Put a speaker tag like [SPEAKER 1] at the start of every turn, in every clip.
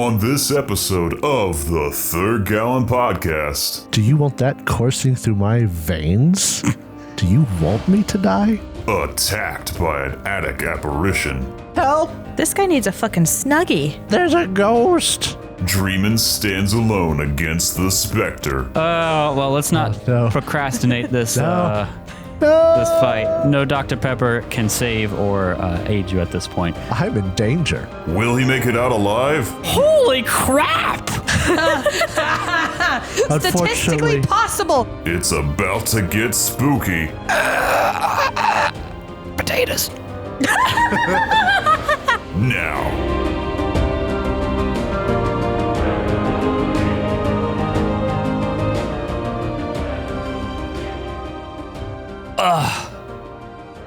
[SPEAKER 1] On this episode of the Third Gallon Podcast.
[SPEAKER 2] Do you want that coursing through my veins? Do you want me to die?
[SPEAKER 1] Attacked by an attic apparition.
[SPEAKER 2] Help!
[SPEAKER 3] This guy needs a fucking Snuggie.
[SPEAKER 2] There's a ghost!
[SPEAKER 1] Dreeman stands alone against the specter.
[SPEAKER 4] Well, let's not procrastinate this this fight. No Dr. Pepper can save or aid you at this point.
[SPEAKER 2] I'm in danger.
[SPEAKER 1] Will he make it out alive?
[SPEAKER 3] Holy crap!
[SPEAKER 2] Statistically
[SPEAKER 3] possible.
[SPEAKER 1] It's about to get spooky.
[SPEAKER 4] Potatoes.
[SPEAKER 1] Now.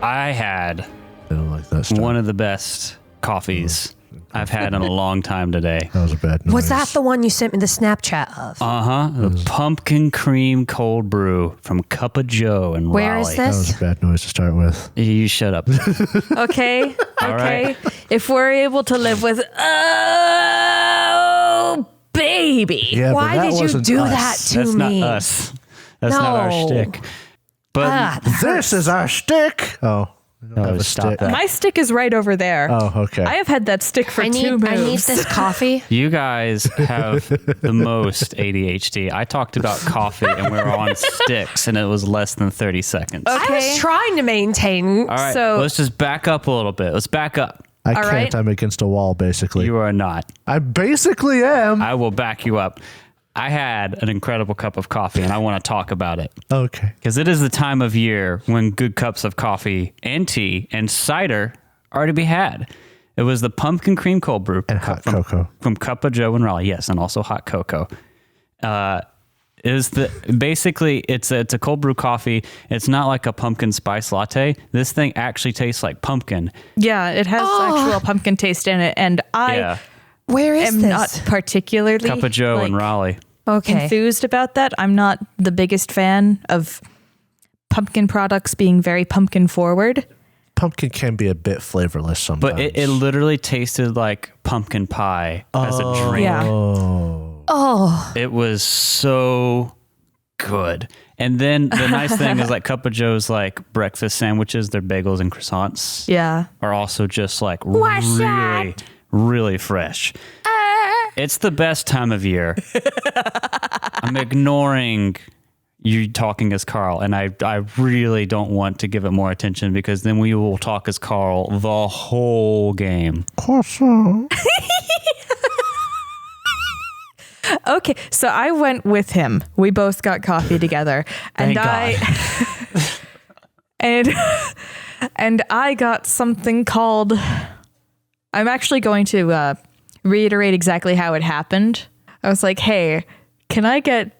[SPEAKER 4] I had
[SPEAKER 2] I don't like that stuff.
[SPEAKER 4] one of the best coffees I've had in a long time today.
[SPEAKER 2] That was a bad noise.
[SPEAKER 5] Was that the one you sent me the Snapchat of?
[SPEAKER 4] The pumpkin cream cold brew from Cup of Joe in
[SPEAKER 5] Where
[SPEAKER 4] Raleigh.
[SPEAKER 5] is
[SPEAKER 2] That
[SPEAKER 5] this?
[SPEAKER 2] was a bad noise to start with.
[SPEAKER 4] You shut up.
[SPEAKER 3] Okay.
[SPEAKER 4] All right.
[SPEAKER 3] If we're able to live with, oh, baby.
[SPEAKER 2] Yeah,
[SPEAKER 5] Why
[SPEAKER 2] but that
[SPEAKER 5] did you
[SPEAKER 2] wasn't
[SPEAKER 5] do
[SPEAKER 2] us.
[SPEAKER 5] that to
[SPEAKER 4] That's
[SPEAKER 5] me?
[SPEAKER 4] not us. That's not our
[SPEAKER 5] No.
[SPEAKER 4] shtick. But
[SPEAKER 2] This is our stick! Oh. We don't have a
[SPEAKER 4] stop
[SPEAKER 2] stick.
[SPEAKER 4] that.
[SPEAKER 3] My stick is right over there.
[SPEAKER 2] Oh, okay.
[SPEAKER 3] I have had that stick for 2 moves.
[SPEAKER 5] I need this coffee.
[SPEAKER 4] you guys have the most ADHD. I talked about coffee and we were on sticks and it was less than 30 seconds.
[SPEAKER 5] I was trying to maintain.
[SPEAKER 4] All right,
[SPEAKER 3] so-
[SPEAKER 4] let's just back up a little bit. Let's back up.
[SPEAKER 2] I
[SPEAKER 3] All
[SPEAKER 2] can't.
[SPEAKER 3] right.
[SPEAKER 2] I'm against a wall, basically.
[SPEAKER 4] You are not.
[SPEAKER 2] I basically am.
[SPEAKER 4] I will back you up. I had an incredible cup of coffee and I want to talk about it
[SPEAKER 2] Okay.
[SPEAKER 4] because it is the time of year when good cups of coffee and tea and cider are to be had. It was the pumpkin cream cold brew
[SPEAKER 2] And hot cocoa.
[SPEAKER 4] from Cup of Joe and Raleigh. Yes, and also hot cocoa. It's a cold brew coffee. It's not like a pumpkin spice latte. This thing actually tastes like pumpkin.
[SPEAKER 3] Yeah, it has actual pumpkin taste in it, and I
[SPEAKER 5] Where is
[SPEAKER 3] am
[SPEAKER 5] this?
[SPEAKER 3] not particularly
[SPEAKER 4] Cup of Joe and Raleigh.
[SPEAKER 5] Okay.
[SPEAKER 3] enthused about that. I'm not the biggest fan of pumpkin products being very pumpkin forward.
[SPEAKER 2] Pumpkin can be a bit flavorless sometimes.
[SPEAKER 4] But it literally tasted like pumpkin pie as a drink.
[SPEAKER 3] Yeah.
[SPEAKER 5] Oh,
[SPEAKER 4] It was so good. And then the nice thing is like Cup of Joe's like breakfast sandwiches, their bagels and croissants
[SPEAKER 3] Yeah.
[SPEAKER 4] are also just like
[SPEAKER 5] What's
[SPEAKER 4] really,
[SPEAKER 5] that?
[SPEAKER 4] really fresh. It's the best time of year. I'm ignoring you talking as Carl, and I really don't want to give it more attention because then we will talk as Carl the whole game.
[SPEAKER 2] Croissant.
[SPEAKER 3] Okay, so I went with him. We both got coffee together, and and I got something called. I'm actually going to reiterate exactly how it happened. I was like, "Hey, can I get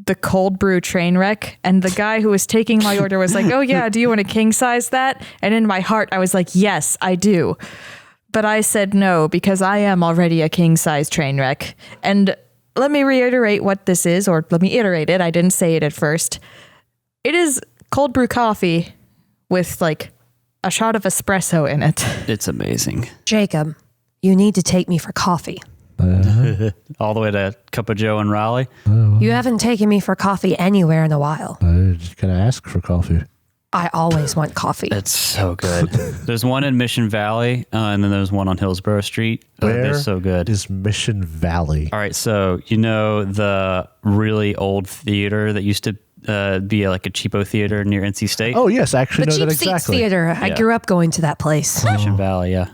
[SPEAKER 3] the cold brew train wreck?" And the guy who was taking my order was like, "Oh yeah, do you want a king size that?" And in my heart, I was like, "Yes, I do." But I said no because I am already a king size train wreck. And let me reiterate what this is, or let me iterate it. I didn't say it at first. It is cold brew coffee with like a shot of espresso in it.
[SPEAKER 4] It's amazing.
[SPEAKER 5] Jacob, you need to take me for coffee.
[SPEAKER 4] All the way to Cup of Joe and Raleigh.
[SPEAKER 5] You haven't taken me for coffee anywhere in a while.
[SPEAKER 2] I just gotta ask for coffee.
[SPEAKER 5] I always want coffee.
[SPEAKER 4] It's so good. There's one in Mission Valley, and then there's one on Hillsborough Street.
[SPEAKER 2] Where
[SPEAKER 4] They're so good.
[SPEAKER 2] is Mission Valley?
[SPEAKER 4] All right, so you know the really old theater that used to be like a cheapo theater near NC State?
[SPEAKER 2] Oh, yes, I actually
[SPEAKER 5] The
[SPEAKER 2] know
[SPEAKER 5] Cheap
[SPEAKER 2] that
[SPEAKER 5] Seats
[SPEAKER 2] exactly.
[SPEAKER 5] Theater. I
[SPEAKER 4] Yeah.
[SPEAKER 5] grew up going to that place.
[SPEAKER 4] Mission Valley, yeah.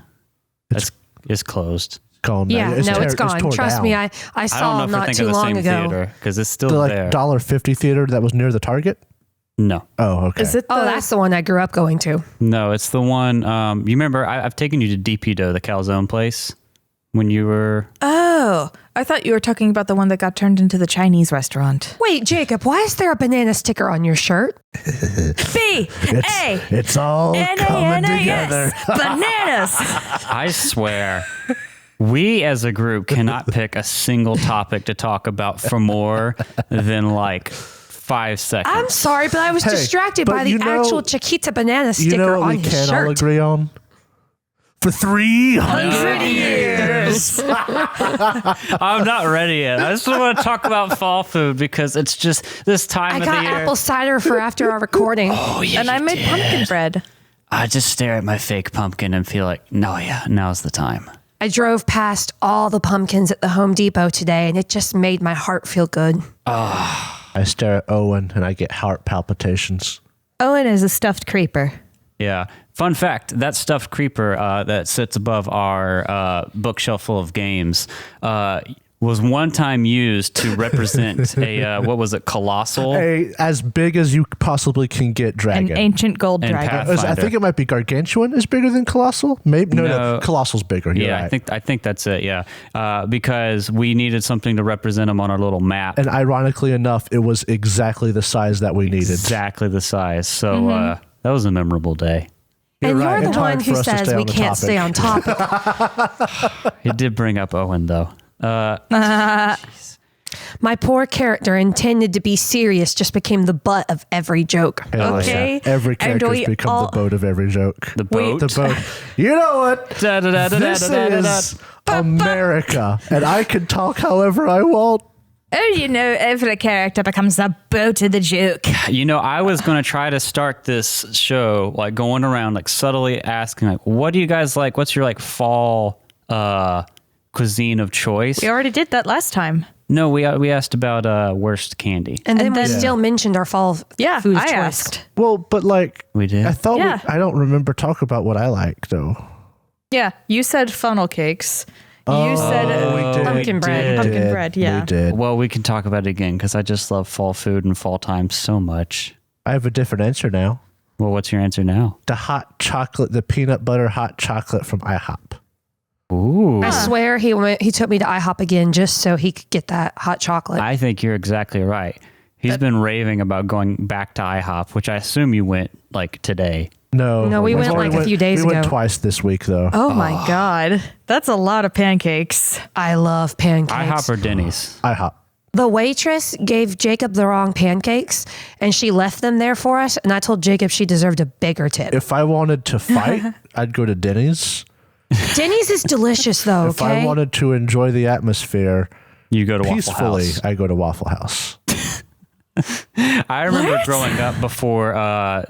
[SPEAKER 4] It's closed.
[SPEAKER 2] Gone now.
[SPEAKER 5] Yeah, it's gone.
[SPEAKER 2] torn
[SPEAKER 5] Trust
[SPEAKER 2] down.
[SPEAKER 5] me, I
[SPEAKER 4] I don't
[SPEAKER 5] saw
[SPEAKER 4] know if you're
[SPEAKER 5] not
[SPEAKER 4] thinking
[SPEAKER 5] too
[SPEAKER 4] of the
[SPEAKER 5] long
[SPEAKER 4] same
[SPEAKER 5] ago.
[SPEAKER 4] theater because it's still
[SPEAKER 2] The
[SPEAKER 4] there.
[SPEAKER 2] like $1.50 theater that was near the Target?
[SPEAKER 4] No,
[SPEAKER 2] Oh, okay.
[SPEAKER 3] Is it
[SPEAKER 5] Oh, that's the one I grew up going to.
[SPEAKER 4] no, it's the one. You remember? I've taken you to DPdo, the calzone place, when you were.
[SPEAKER 3] Oh, I thought you were talking about the one that got turned into the Chinese restaurant.
[SPEAKER 5] Wait, Jacob, why is there a banana sticker on your shirt?
[SPEAKER 2] It's all coming together.
[SPEAKER 3] Bananas.
[SPEAKER 4] I swear. We as a group cannot pick a single topic to talk about for more than like 5 seconds.
[SPEAKER 5] I'm sorry, but I was
[SPEAKER 2] Hey,
[SPEAKER 5] distracted
[SPEAKER 2] but
[SPEAKER 5] by the
[SPEAKER 2] you know-
[SPEAKER 5] actual Chiquita banana
[SPEAKER 2] You
[SPEAKER 5] sticker
[SPEAKER 2] know what
[SPEAKER 5] on
[SPEAKER 2] we
[SPEAKER 5] his
[SPEAKER 2] can all
[SPEAKER 5] shirt.
[SPEAKER 2] agree on? For 300
[SPEAKER 3] 100 years.
[SPEAKER 4] I'm not ready yet. I just want to talk about fall food because it's just this time
[SPEAKER 5] I
[SPEAKER 4] of
[SPEAKER 5] got
[SPEAKER 4] the year.
[SPEAKER 5] apple cider for after our recording.
[SPEAKER 3] And I made pumpkin bread.
[SPEAKER 4] I just stare at my fake pumpkin and feel like, no, yeah, now's the time.
[SPEAKER 5] I drove past all the pumpkins at the Home Depot today, and it just made my heart feel good.
[SPEAKER 2] I stare at Owen and I get heart palpitations.
[SPEAKER 3] Owen is a stuffed creeper.
[SPEAKER 4] Yeah. Fun fact, that stuffed creeper that sits above our bookshelf full of games was one time used to represent a, what was it, colossal?
[SPEAKER 2] As big as you possibly can get dragon.
[SPEAKER 3] An ancient gold
[SPEAKER 4] And
[SPEAKER 3] dragon.
[SPEAKER 2] I think it might be gargantuan is bigger than colossal. Maybe no,
[SPEAKER 4] No.
[SPEAKER 2] colossal's bigger. You're
[SPEAKER 4] Yeah,
[SPEAKER 2] right.
[SPEAKER 4] I think that's it. Yeah, because we needed something to represent them on our little map.
[SPEAKER 2] And ironically enough, it was exactly the size that we needed.
[SPEAKER 4] Exactly the size. So that was a memorable day.
[SPEAKER 5] And
[SPEAKER 2] right.
[SPEAKER 5] you're
[SPEAKER 2] It's
[SPEAKER 5] the
[SPEAKER 2] hard
[SPEAKER 5] one
[SPEAKER 2] for
[SPEAKER 5] who
[SPEAKER 2] us to
[SPEAKER 5] says
[SPEAKER 2] stay
[SPEAKER 5] we
[SPEAKER 2] on the
[SPEAKER 5] can't
[SPEAKER 2] topic.
[SPEAKER 5] stay on topic.
[SPEAKER 4] It did bring up Owen though.
[SPEAKER 5] My poor character, intended to be serious, just became the butt of every joke.
[SPEAKER 2] Hell
[SPEAKER 3] Okay.
[SPEAKER 2] yeah. Every
[SPEAKER 3] And
[SPEAKER 2] character's
[SPEAKER 3] we
[SPEAKER 2] become
[SPEAKER 3] all-
[SPEAKER 2] the boat of every joke.
[SPEAKER 4] The boat.
[SPEAKER 2] The boat. You know what? This is America, and I can talk however I want.
[SPEAKER 3] Oh, you know, every character becomes the boat of the joke.
[SPEAKER 4] You know, I was going to try to start this show like going around like subtly asking like, what do you guys like? What's your like fall cuisine of choice?
[SPEAKER 3] We already did that last time.
[SPEAKER 4] No, we asked about worst candy.
[SPEAKER 5] And then we
[SPEAKER 3] then-
[SPEAKER 5] still mentioned our fall
[SPEAKER 3] Yeah,
[SPEAKER 5] food of
[SPEAKER 3] I
[SPEAKER 5] choice.
[SPEAKER 3] asked.
[SPEAKER 2] Well, but like
[SPEAKER 4] We did?
[SPEAKER 2] I thought
[SPEAKER 3] Yeah.
[SPEAKER 2] I don't remember talking about what I like though.
[SPEAKER 3] Yeah, you said funnel cakes. You said
[SPEAKER 5] Pumpkin bread.
[SPEAKER 3] Pumpkin bread, yeah.
[SPEAKER 2] We did.
[SPEAKER 4] Well, we can talk about it again because I just love fall food and fall time so much.
[SPEAKER 2] I have a different answer now.
[SPEAKER 4] Well, what's your answer now?
[SPEAKER 2] The hot chocolate, the peanut butter hot chocolate from IHOP.
[SPEAKER 4] Ooh.
[SPEAKER 5] I swear he took me to IHOP again just so he could get that hot chocolate.
[SPEAKER 4] I think you're exactly right. He's been raving about going back to IHOP, which I assume you went like today.
[SPEAKER 2] No,
[SPEAKER 5] we went
[SPEAKER 2] only
[SPEAKER 5] like a few days
[SPEAKER 2] We went
[SPEAKER 5] ago.
[SPEAKER 2] twice this week though.
[SPEAKER 3] Oh my God. That's a lot of pancakes.
[SPEAKER 5] I love pancakes.
[SPEAKER 4] IHOP or Denny's?
[SPEAKER 2] IHOP.
[SPEAKER 5] The waitress gave Jacob the wrong pancakes and she left them there for us. And I told Jacob she deserved a bigger tip.
[SPEAKER 2] If I wanted to fight, I'd go to Denny's.
[SPEAKER 5] Denny's is delicious though,
[SPEAKER 2] If I
[SPEAKER 5] okay?
[SPEAKER 2] wanted to enjoy the atmosphere
[SPEAKER 4] You go to
[SPEAKER 2] peacefully,
[SPEAKER 4] Waffle House.
[SPEAKER 2] I go to Waffle House.
[SPEAKER 4] I remember growing up before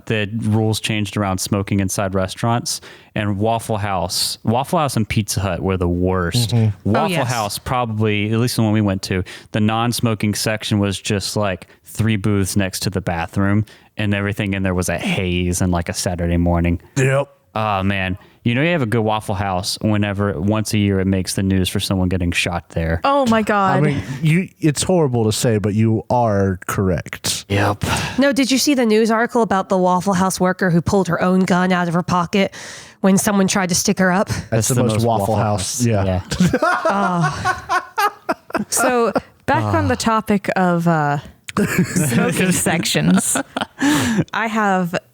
[SPEAKER 4] the rules changed around smoking inside restaurants, and Waffle House and Pizza Hut were the worst. Waffle
[SPEAKER 5] yes.
[SPEAKER 4] House, probably, at least the one we went to, the non-smoking section was just like 3 booths next to the bathroom, and everything in there was a haze and like a Saturday morning.
[SPEAKER 2] Yep.
[SPEAKER 4] Oh, man. You know, you have a good Waffle House whenever once a year it makes the news for someone getting shot there.
[SPEAKER 3] Oh my God.
[SPEAKER 2] I mean, it's horrible to say, but you are correct.
[SPEAKER 4] Yep.
[SPEAKER 5] No, did you see the news article about the Waffle House worker who pulled her own gun out of her pocket when someone tried to stick her up?
[SPEAKER 2] That's the most Waffle House. Yeah.
[SPEAKER 3] So back on the topic of smoking sections,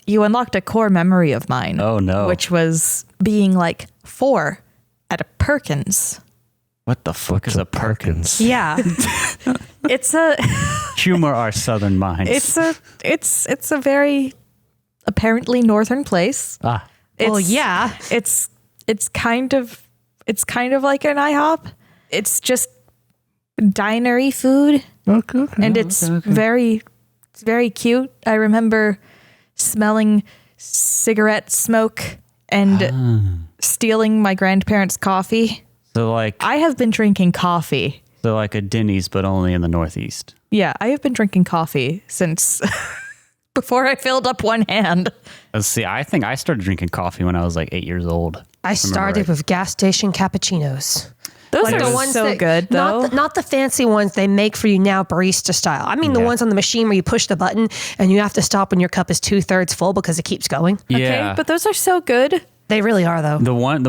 [SPEAKER 3] you unlocked a core memory of mine.
[SPEAKER 4] Oh, no.
[SPEAKER 3] Which was being like 4 at a Perkins.
[SPEAKER 4] What the fuck is a Perkins?
[SPEAKER 3] Yeah. It's a
[SPEAKER 4] Humor our southern minds.
[SPEAKER 3] it's a very apparently northern place.
[SPEAKER 5] Well, yeah.
[SPEAKER 3] It's kind of like an IHOP. It's just dinery food.
[SPEAKER 2] Okay.
[SPEAKER 3] And it's very cute. I remember smelling cigarette smoke and stealing my grandparents' coffee.
[SPEAKER 4] So like
[SPEAKER 3] I have been drinking coffee.
[SPEAKER 4] So like a Denny's, but only in the Northeast.
[SPEAKER 3] Yeah, I have been drinking coffee since before I filled up one hand.
[SPEAKER 4] Let's see. I think I started drinking coffee when I was like 8 years old.
[SPEAKER 5] I started
[SPEAKER 4] right.
[SPEAKER 5] with gas station cappuccinos.
[SPEAKER 3] Those
[SPEAKER 5] Like
[SPEAKER 3] are
[SPEAKER 5] the ones
[SPEAKER 3] so
[SPEAKER 5] that,
[SPEAKER 3] good, though.
[SPEAKER 5] Not the fancy ones they make for you now, barista style. I mean the
[SPEAKER 4] Yeah.
[SPEAKER 5] ones on the machine where you push the button and you have to stop when your cup is 2/3 full because it keeps going.
[SPEAKER 3] Okay,
[SPEAKER 4] Yeah.
[SPEAKER 3] but those are so good.
[SPEAKER 5] They really are though.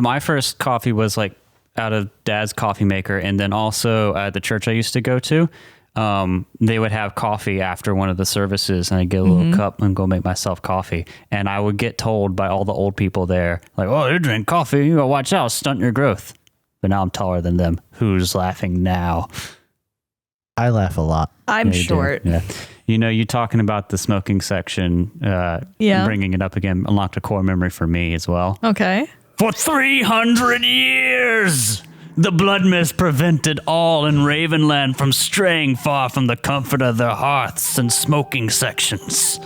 [SPEAKER 4] My first coffee was like out of Dad's coffee maker, and then also at the church I used to go to, they would have coffee after one of the services, and I'd get a little cup and go make myself coffee. And I would get told by all the old people there, like, "Oh, you drink coffee, you gotta watch out, stunt your growth." But now I'm taller than them. Who's laughing now?
[SPEAKER 2] I laugh a lot.
[SPEAKER 3] I'm
[SPEAKER 4] Yeah, you do.
[SPEAKER 3] short.
[SPEAKER 4] Yeah. You know, you talking about the smoking section,
[SPEAKER 3] Yeah.
[SPEAKER 4] bringing it up again, unlocked a core memory for me as well.
[SPEAKER 3] Okay.
[SPEAKER 4] For 300 years, the blood mist prevented all in Ravenland from straying far from the comfort of their hearths and smoking sections.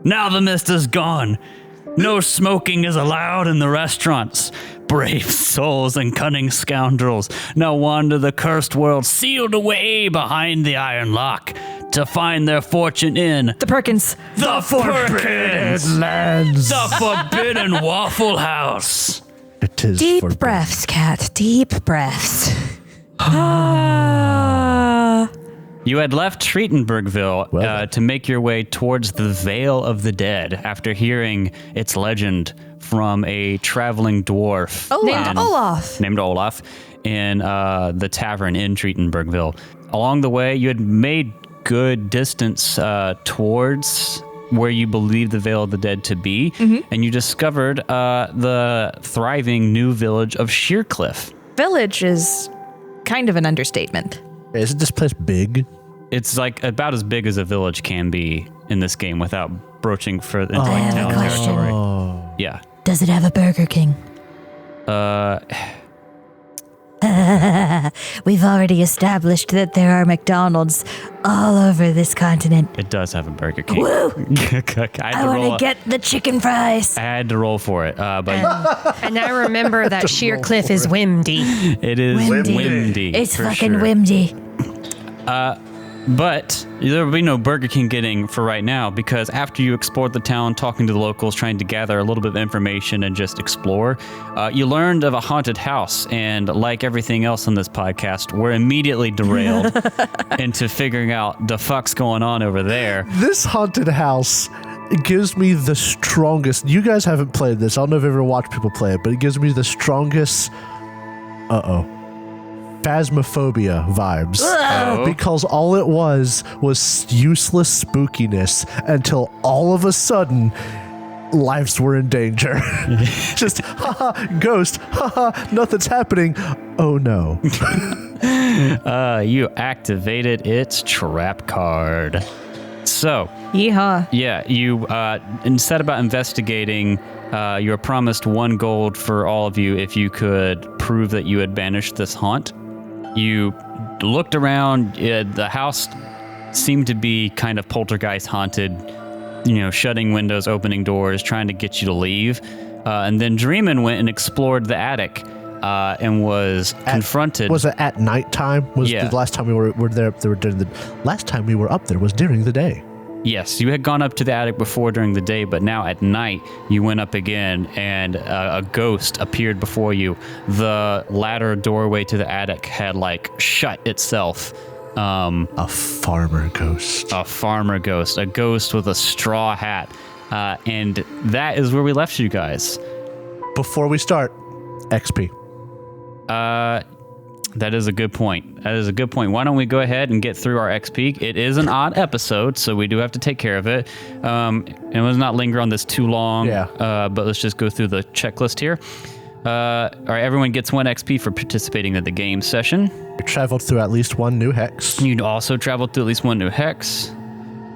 [SPEAKER 4] Now the mist is gone. No smoking is allowed in the restaurants. Brave souls and cunning scoundrels now wander the cursed world, sealed away behind the iron lock, to find their fortune in
[SPEAKER 3] The Perkins.
[SPEAKER 4] the Perkins,
[SPEAKER 2] Lands.
[SPEAKER 4] the Forbidden Waffle House.
[SPEAKER 2] It is
[SPEAKER 5] Deep
[SPEAKER 2] forbidden.
[SPEAKER 5] breaths, cat. Deep breaths.
[SPEAKER 4] You had left Treatenbergville
[SPEAKER 2] Well.
[SPEAKER 4] to make your way towards the Vale of the Dead after hearing its legend from a traveling dwarf
[SPEAKER 5] Named Olaf.
[SPEAKER 4] in the tavern in Treatenbergville. Along the way, you had made good distance towards where you believe the Vale of the Dead to be, and you discovered the thriving new village of Sheercliff.
[SPEAKER 3] Village is kind of an understatement.
[SPEAKER 2] Isn't this place big?
[SPEAKER 4] It's like about as big as a village can be in this game without broaching for into
[SPEAKER 5] I
[SPEAKER 4] like
[SPEAKER 5] have a
[SPEAKER 4] town
[SPEAKER 5] question.
[SPEAKER 4] territory. Yeah.
[SPEAKER 5] Does it have a Burger King? We've already established that there are McDonald's all over this continent.
[SPEAKER 4] It does have a Burger King.
[SPEAKER 5] Woo!
[SPEAKER 4] I
[SPEAKER 5] I want to get the chicken fries.
[SPEAKER 4] I had to roll for it, but
[SPEAKER 5] And I remember that Sheercliff is windy.
[SPEAKER 4] it is
[SPEAKER 5] Windy.
[SPEAKER 4] windy.
[SPEAKER 5] It's
[SPEAKER 4] for
[SPEAKER 5] fucking
[SPEAKER 4] sure.
[SPEAKER 5] windy.
[SPEAKER 4] But there will be no Burger King getting for right now, because after you explored the town, talking to the locals, trying to gather a little bit of information and just explore, you learned of a haunted house. And like everything else on this podcast, we're immediately derailed into figuring out the fuck's going on over there.
[SPEAKER 2] This haunted house, it gives me the strongest. You guys haven't played this. I don't know if you've ever watched people play it, but it gives me the strongest. Phasmophobia vibes. Because all it was useless spookiness until all of a sudden lives were in danger. Just, haha, ghost, haha, nothing's happening. Oh no.
[SPEAKER 4] You activated its trap card. So,
[SPEAKER 3] Yeehaw.
[SPEAKER 4] yeah, you instead about investigating, you were promised 1 gold for all of you if you could prove that you had banished this haunt. You looked around. The house seemed to be kind of poltergeist haunted, shutting windows, opening doors, trying to get you to leave. And then Dreeman went and explored the attic and was confronted.
[SPEAKER 2] Was it at nighttime?
[SPEAKER 4] Yeah.
[SPEAKER 2] The last time we were there? They were during the last time we were up there was during the day.
[SPEAKER 4] Yes, you had gone up to the attic before during the day, but now at night you went up again, and a ghost appeared before you. The ladder doorway to the attic had shut itself.
[SPEAKER 2] A farmer ghost.
[SPEAKER 4] A ghost with a straw hat, and that is where we left you guys.
[SPEAKER 2] Before we start, XP.
[SPEAKER 4] That is a good point. Why don't we go ahead and get through our XP? It is an odd episode, so we do have to take care of it. And let's not linger on this too long.
[SPEAKER 2] Yeah.
[SPEAKER 4] But let's just go through the checklist here. All right, everyone gets 1 XP for participating in the game session.
[SPEAKER 2] You traveled through at least 1 new hex.
[SPEAKER 4] You'd also traveled through at least 1 new hex.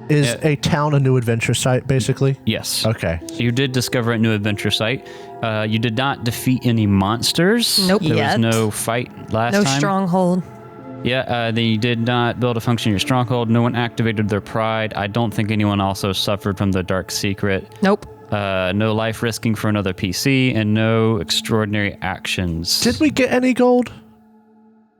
[SPEAKER 2] Is a town a new adventure site, basically?
[SPEAKER 4] Yes.
[SPEAKER 2] Okay.
[SPEAKER 4] So you did discover a new adventure site. You did not defeat any monsters.
[SPEAKER 5] Nope.
[SPEAKER 4] There
[SPEAKER 3] Yet.
[SPEAKER 4] was no fight last
[SPEAKER 5] No
[SPEAKER 4] time.
[SPEAKER 5] stronghold.
[SPEAKER 4] Yeah, then you did not build a function in your stronghold. No one activated their pride. I don't think anyone also suffered from the dark secret.
[SPEAKER 5] Nope.
[SPEAKER 4] No life risking for another PC, and no extraordinary actions.
[SPEAKER 2] Did we get any gold?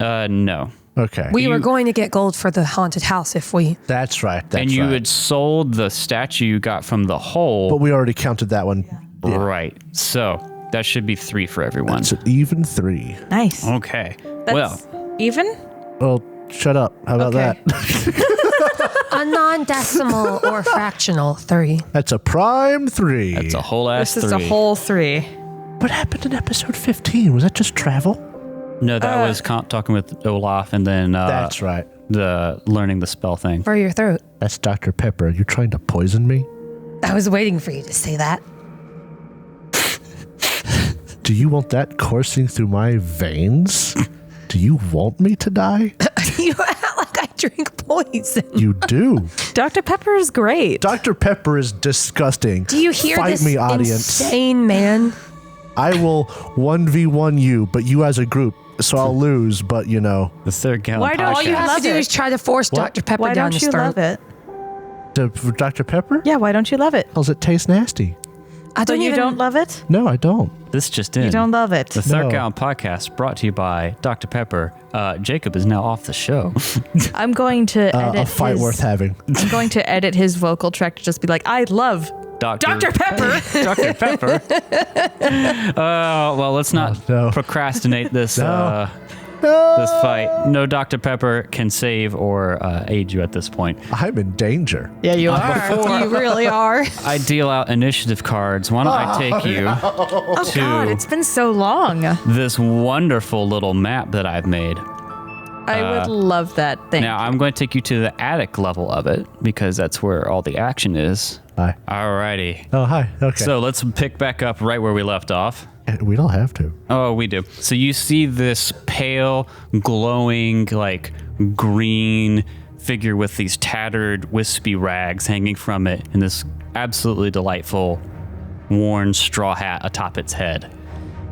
[SPEAKER 4] No.
[SPEAKER 2] Okay.
[SPEAKER 5] We were going to get gold for the haunted house if we...
[SPEAKER 2] That's right.
[SPEAKER 4] And you
[SPEAKER 2] right.
[SPEAKER 4] had sold the statue you got from the hole.
[SPEAKER 2] But we already counted that one. Yeah.
[SPEAKER 4] Right. So that should be 3 for everyone.
[SPEAKER 2] It's an even 3.
[SPEAKER 3] Nice.
[SPEAKER 4] Okay.
[SPEAKER 3] That's
[SPEAKER 4] Well,
[SPEAKER 3] even?
[SPEAKER 2] Well, shut up. How about
[SPEAKER 3] Okay.
[SPEAKER 2] that?
[SPEAKER 5] A non-decimal or fractional 3.
[SPEAKER 2] That's a prime 3.
[SPEAKER 4] that's a whole ass
[SPEAKER 3] This
[SPEAKER 4] 3.
[SPEAKER 3] is a whole 3.
[SPEAKER 2] What happened in episode 15? Was that just travel?
[SPEAKER 4] No, that was talking with Olaf, and then
[SPEAKER 2] That's right.
[SPEAKER 4] the learning the spell thing.
[SPEAKER 5] For your throat.
[SPEAKER 2] That's Dr. Pepper. Are you trying to poison me?
[SPEAKER 5] I was waiting for you to say that.
[SPEAKER 2] Do you want that coursing through my veins? Do you want me to die?
[SPEAKER 5] You act like I drink poison.
[SPEAKER 2] You do.
[SPEAKER 3] Dr. Pepper is great.
[SPEAKER 2] Dr. Pepper is disgusting.
[SPEAKER 5] Do you hear
[SPEAKER 2] Fight
[SPEAKER 5] this
[SPEAKER 2] me, audience.
[SPEAKER 5] insane man?
[SPEAKER 2] I will 1v1 you, but you as a group. So I'll lose, but you know.
[SPEAKER 4] The Third Gallon
[SPEAKER 3] Why don't
[SPEAKER 4] Podcast.
[SPEAKER 5] All you have to do is try to force Dr. Pepper
[SPEAKER 3] Why
[SPEAKER 5] down
[SPEAKER 3] don't
[SPEAKER 5] his
[SPEAKER 3] you
[SPEAKER 5] throat.
[SPEAKER 3] love it?
[SPEAKER 2] The Dr. Pepper?
[SPEAKER 3] Yeah, why don't you love it?
[SPEAKER 2] Because it tastes nasty.
[SPEAKER 5] I
[SPEAKER 3] So
[SPEAKER 5] don't
[SPEAKER 3] you
[SPEAKER 5] even,
[SPEAKER 3] don't love it?
[SPEAKER 2] No, I don't.
[SPEAKER 4] This just in.
[SPEAKER 3] You don't love it.
[SPEAKER 4] The Third
[SPEAKER 2] No.
[SPEAKER 4] Gallon Podcast brought to you by Dr. Pepper. Jacob is now off the show.
[SPEAKER 3] I'm going to edit
[SPEAKER 2] A fight
[SPEAKER 3] his,
[SPEAKER 2] worth having.
[SPEAKER 3] I'm going to edit his vocal track to just be like, I love Dr. Pepper.
[SPEAKER 4] Dr. Pepper. Well, let's not
[SPEAKER 2] no.
[SPEAKER 4] procrastinate this
[SPEAKER 2] No.
[SPEAKER 4] this fight. No Dr. Pepper can save or aid you at this point.
[SPEAKER 2] I'm in danger.
[SPEAKER 3] Yeah, you are.
[SPEAKER 5] you really are.
[SPEAKER 4] I deal out initiative cards. Why don't I take you
[SPEAKER 3] Oh,
[SPEAKER 4] to
[SPEAKER 3] God, it's been so long.
[SPEAKER 4] this wonderful little map that I've made.
[SPEAKER 3] I would love that thing.
[SPEAKER 4] Now, I'm going to take you to the attic level of it because that's where all the action is.
[SPEAKER 2] Hi.
[SPEAKER 4] Alrighty.
[SPEAKER 2] Oh, hi. Okay.
[SPEAKER 4] So let's pick back up right where we left off.
[SPEAKER 2] We don't have to.
[SPEAKER 4] Oh, we do. So you see this pale, glowing, like green figure with these tattered, wispy rags hanging from it, and this absolutely delightful, worn straw hat atop its head.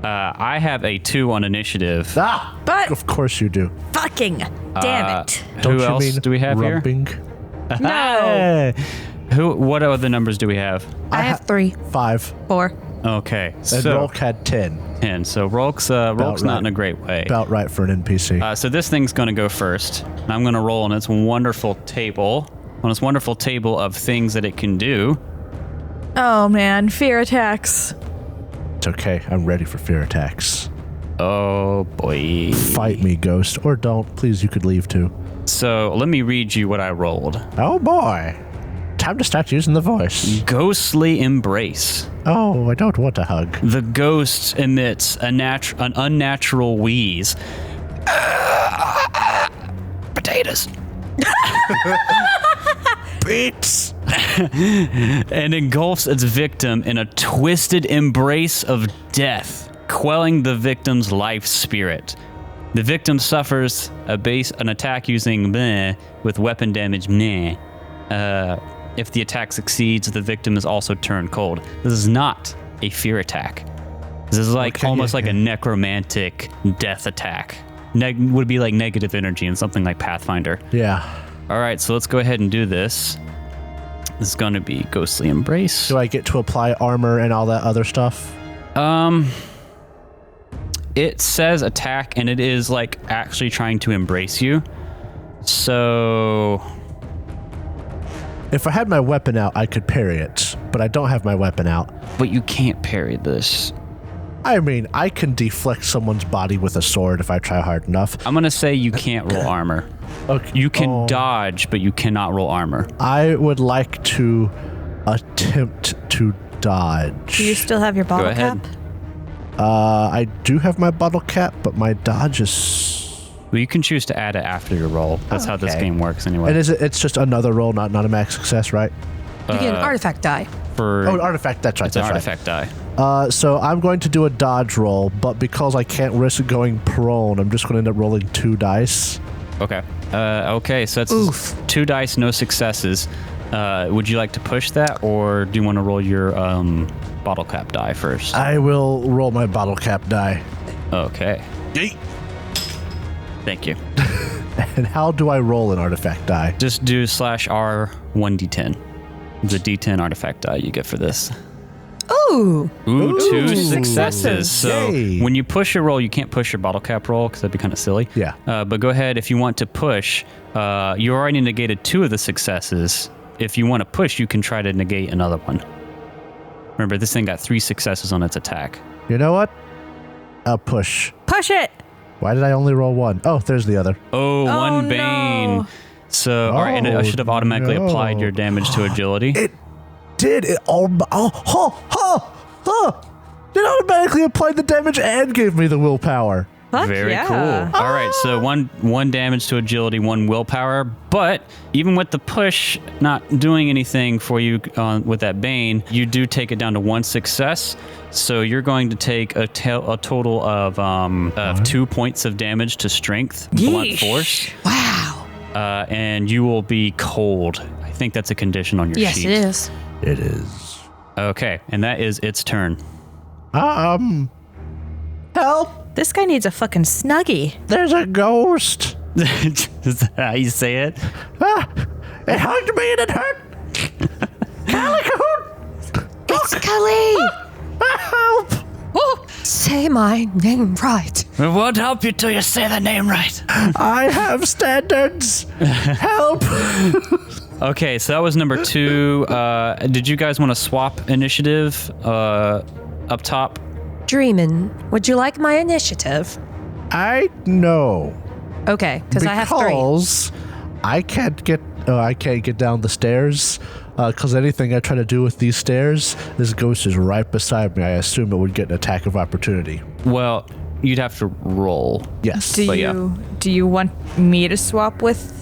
[SPEAKER 4] I have a 2 on initiative.
[SPEAKER 2] Ah!
[SPEAKER 3] But
[SPEAKER 2] Of course you do.
[SPEAKER 3] fucking damn it.
[SPEAKER 2] Don't
[SPEAKER 4] Who
[SPEAKER 2] you
[SPEAKER 4] else
[SPEAKER 2] mean
[SPEAKER 4] do we have
[SPEAKER 2] rumping?
[SPEAKER 4] here? No. What other numbers do we have?
[SPEAKER 5] I have 3.
[SPEAKER 2] 5.
[SPEAKER 3] 4.
[SPEAKER 4] Okay,
[SPEAKER 2] And
[SPEAKER 4] so
[SPEAKER 2] Rolk had 10.
[SPEAKER 4] 10. So Rolk's not
[SPEAKER 2] right.
[SPEAKER 4] in a great way.
[SPEAKER 2] About right for an NPC.
[SPEAKER 4] So this thing's going to go first. And I'm going to roll on its wonderful table, of things that it can do.
[SPEAKER 3] Oh, man. Fear attacks.
[SPEAKER 2] It's okay. I'm ready for fear attacks.
[SPEAKER 4] Oh boy.
[SPEAKER 2] Fight me, ghost. Or don't. Please, you could leave too.
[SPEAKER 4] So let me read you what I rolled.
[SPEAKER 2] Oh, boy. Time to start using the voice.
[SPEAKER 4] Ghostly embrace.
[SPEAKER 2] Oh, I don't want a hug.
[SPEAKER 4] The ghost emits an unnatural wheeze. Potatoes.
[SPEAKER 2] Beats!
[SPEAKER 4] And engulfs its victim in a twisted embrace of death, quelling the victim's life spirit. The victim suffers an attack using bleh with weapon damage bleh. If the attack succeeds, the victim is also turned cold. This is not a fear attack. This is like
[SPEAKER 2] Okay,
[SPEAKER 4] almost
[SPEAKER 2] yeah,
[SPEAKER 4] like a necromantic death attack. Would be like negative energy in something like Pathfinder.
[SPEAKER 2] Yeah.
[SPEAKER 4] All right, so let's go ahead and do this. This is going to be Ghostly Embrace.
[SPEAKER 2] Do I get to apply armor and all that other stuff?
[SPEAKER 4] It says attack, and it is like actually trying to embrace you. So
[SPEAKER 2] If I had my weapon out, I could parry it, but I don't have my weapon out.
[SPEAKER 4] but you can't parry this.
[SPEAKER 2] I mean, I can deflect someone's body with a sword if I try hard enough.
[SPEAKER 4] I'm going to say you can't roll armor.
[SPEAKER 2] Okay.
[SPEAKER 4] You can dodge, but you cannot roll armor.
[SPEAKER 2] I would like to attempt to dodge.
[SPEAKER 3] Do you still have your bottle
[SPEAKER 4] ahead.
[SPEAKER 3] cap?
[SPEAKER 2] I do have my bottle cap, but my dodge is...
[SPEAKER 4] Well, you can choose to add it after your roll. That's how this
[SPEAKER 2] Okay.
[SPEAKER 4] game works anyway.
[SPEAKER 2] And it's just another roll, not a max success, right?
[SPEAKER 5] You get an artifact die.
[SPEAKER 4] For
[SPEAKER 2] Oh, an artifact, that's right.
[SPEAKER 4] it's an
[SPEAKER 2] That's right.
[SPEAKER 4] artifact die.
[SPEAKER 2] So I'm going to do a dodge roll, but because I can't risk going prone, I'm just going to end up rolling 2 dice.
[SPEAKER 4] Okay. Okay, so that's 2 dice, no successes. Would you like to push that, or do you want to roll your bottle cap die first?
[SPEAKER 2] I will roll my bottle cap die.
[SPEAKER 4] Okay. Thank you.
[SPEAKER 2] And how do I roll an artifact die?
[SPEAKER 4] Just do /R 1d10. The d10 artifact die you get for this.
[SPEAKER 5] Ooh.
[SPEAKER 4] Ooh, 2 successes. So
[SPEAKER 2] Yay.
[SPEAKER 4] when you push your roll, you can't push your bottle cap roll because that'd be kind of silly.
[SPEAKER 2] Yeah.
[SPEAKER 4] But go ahead if you want to push. You already negated 2 of the successes. If you want to push, you can try to negate another one. Remember, this thing got 3 successes on its attack.
[SPEAKER 2] You know what? I'll push.
[SPEAKER 3] Push it.
[SPEAKER 2] Why did I only roll 1? Oh, there's the other.
[SPEAKER 4] Oh,
[SPEAKER 3] Oh,
[SPEAKER 4] 1 bane.
[SPEAKER 3] no.
[SPEAKER 4] So, all right, and I should have automatically applied your damage to agility.
[SPEAKER 2] It did. It automatically applied the damage and gave me the willpower.
[SPEAKER 3] Fuck
[SPEAKER 4] Very
[SPEAKER 3] yeah.
[SPEAKER 4] cool. All right, so one damage to agility, 1 willpower. But even with the push not doing anything for you with that bane, you do take it down to 1 success. So you're going to take a total of 2 points of damage to strength, blunt
[SPEAKER 3] Yeesh.
[SPEAKER 4] force,
[SPEAKER 5] Wow.
[SPEAKER 4] and you will be cold. I think that's a condition on your
[SPEAKER 5] Yes,
[SPEAKER 4] sheet.
[SPEAKER 5] it is.
[SPEAKER 2] It is.
[SPEAKER 4] Okay, and that is its turn.
[SPEAKER 2] Help!
[SPEAKER 3] This guy needs a fucking Snuggie.
[SPEAKER 2] There's a ghost.
[SPEAKER 4] Is that how you say it?
[SPEAKER 2] Ah, it hugged me and it hurt. Calico!
[SPEAKER 5] It's Kali!
[SPEAKER 2] Help!
[SPEAKER 5] Oh, say my name right.
[SPEAKER 4] It won't help you till you say the name right.
[SPEAKER 2] I have standards. Help!
[SPEAKER 4] Okay, so that was number 2. Did you guys want to swap initiative up top?
[SPEAKER 5] Dreeman, would you like my initiative?
[SPEAKER 2] I know.
[SPEAKER 5] Okay, because I have 3.
[SPEAKER 2] Because I can't get down the stairs. Because anything I try to do with these stairs, this ghost is right beside me. I assume it would get an attack of opportunity.
[SPEAKER 4] Well, you'd have to roll.
[SPEAKER 2] Yes.
[SPEAKER 3] Do you want me to swap with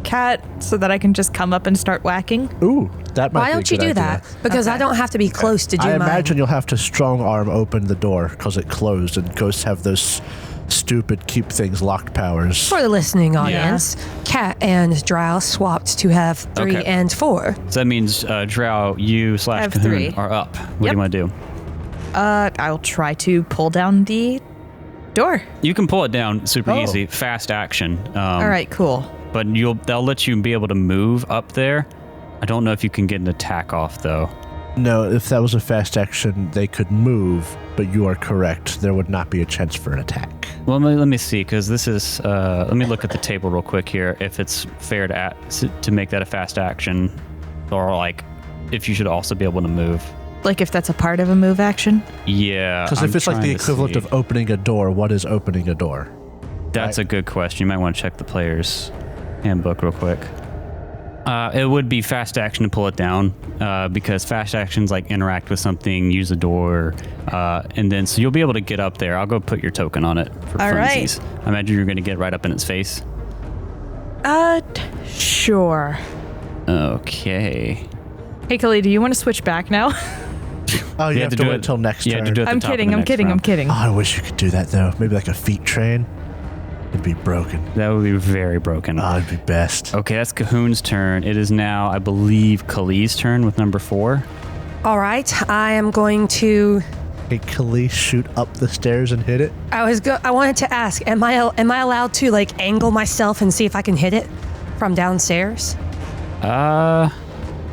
[SPEAKER 3] Cat so that I can just come up and start whacking?
[SPEAKER 2] Ooh, that might
[SPEAKER 5] Why
[SPEAKER 2] be a
[SPEAKER 5] don't you
[SPEAKER 2] good
[SPEAKER 5] do
[SPEAKER 2] idea.
[SPEAKER 5] that? Because I don't have to be close to do
[SPEAKER 2] I
[SPEAKER 5] mine.
[SPEAKER 2] imagine you'll have to strong arm open the door because it closed, and ghosts have those stupid keep things locked powers.
[SPEAKER 5] For the listening audience, Cat and Drow swapped to have 3
[SPEAKER 4] Okay.
[SPEAKER 5] and 4.
[SPEAKER 4] So that means Drow, you /
[SPEAKER 3] have
[SPEAKER 4] Cahoon
[SPEAKER 3] 3.
[SPEAKER 4] are up. What do
[SPEAKER 3] Yep.
[SPEAKER 4] you want to do?
[SPEAKER 3] I'll try to pull down the door.
[SPEAKER 4] You can pull it down super
[SPEAKER 2] Oh.
[SPEAKER 4] easy, fast action.
[SPEAKER 3] All right, cool.
[SPEAKER 4] But they'll let you be able to move up there. I don't know if you can get an attack off though.
[SPEAKER 2] No, if that was a fast action, they could move, but you are correct. There would not be a chance for an attack.
[SPEAKER 4] Well, let me see, because this is. Let me look at the table real quick here. If it's fair to make that a fast action, or like if you should also be able to move.
[SPEAKER 3] Like if that's a part of a move action?
[SPEAKER 4] Yeah.
[SPEAKER 2] Because if
[SPEAKER 4] I'm
[SPEAKER 2] it's like the
[SPEAKER 4] trying to
[SPEAKER 2] equivalent
[SPEAKER 4] see.
[SPEAKER 2] of opening a door, what is opening a door?
[SPEAKER 4] That's a good question. You might want to check the player's handbook real quick. It would be fast action to pull it down because fast actions like interact with something, use a door, and then so you'll be able to get up there. I'll go put your token on it for
[SPEAKER 3] All right.
[SPEAKER 4] funsies. I imagine you're going to get right up in its face.
[SPEAKER 3] Sure.
[SPEAKER 4] Okay.
[SPEAKER 3] Hey, Kali, do you want to switch back now?
[SPEAKER 2] Oh, you have to
[SPEAKER 4] do
[SPEAKER 2] wait
[SPEAKER 4] it
[SPEAKER 2] until next
[SPEAKER 4] You have
[SPEAKER 2] turn.
[SPEAKER 4] to do it at
[SPEAKER 3] I'm
[SPEAKER 4] the top of
[SPEAKER 3] kidding,
[SPEAKER 4] the
[SPEAKER 3] I'm
[SPEAKER 4] next
[SPEAKER 3] kidding, I'm
[SPEAKER 4] round.
[SPEAKER 3] kidding.
[SPEAKER 2] Oh, I wish you could do that, though. Maybe like a feet train. It'd be broken.
[SPEAKER 4] That would be very broken.
[SPEAKER 2] Oh, it'd be best.
[SPEAKER 4] Okay, that's Cahoon's turn. It is now, I believe, Kali's turn with number 4.
[SPEAKER 5] All right, I am going to.
[SPEAKER 2] Hey, Khalees, shoot up the stairs and hit it.
[SPEAKER 5] I wanted to ask, am I allowed to like angle myself and see if I can hit it from downstairs?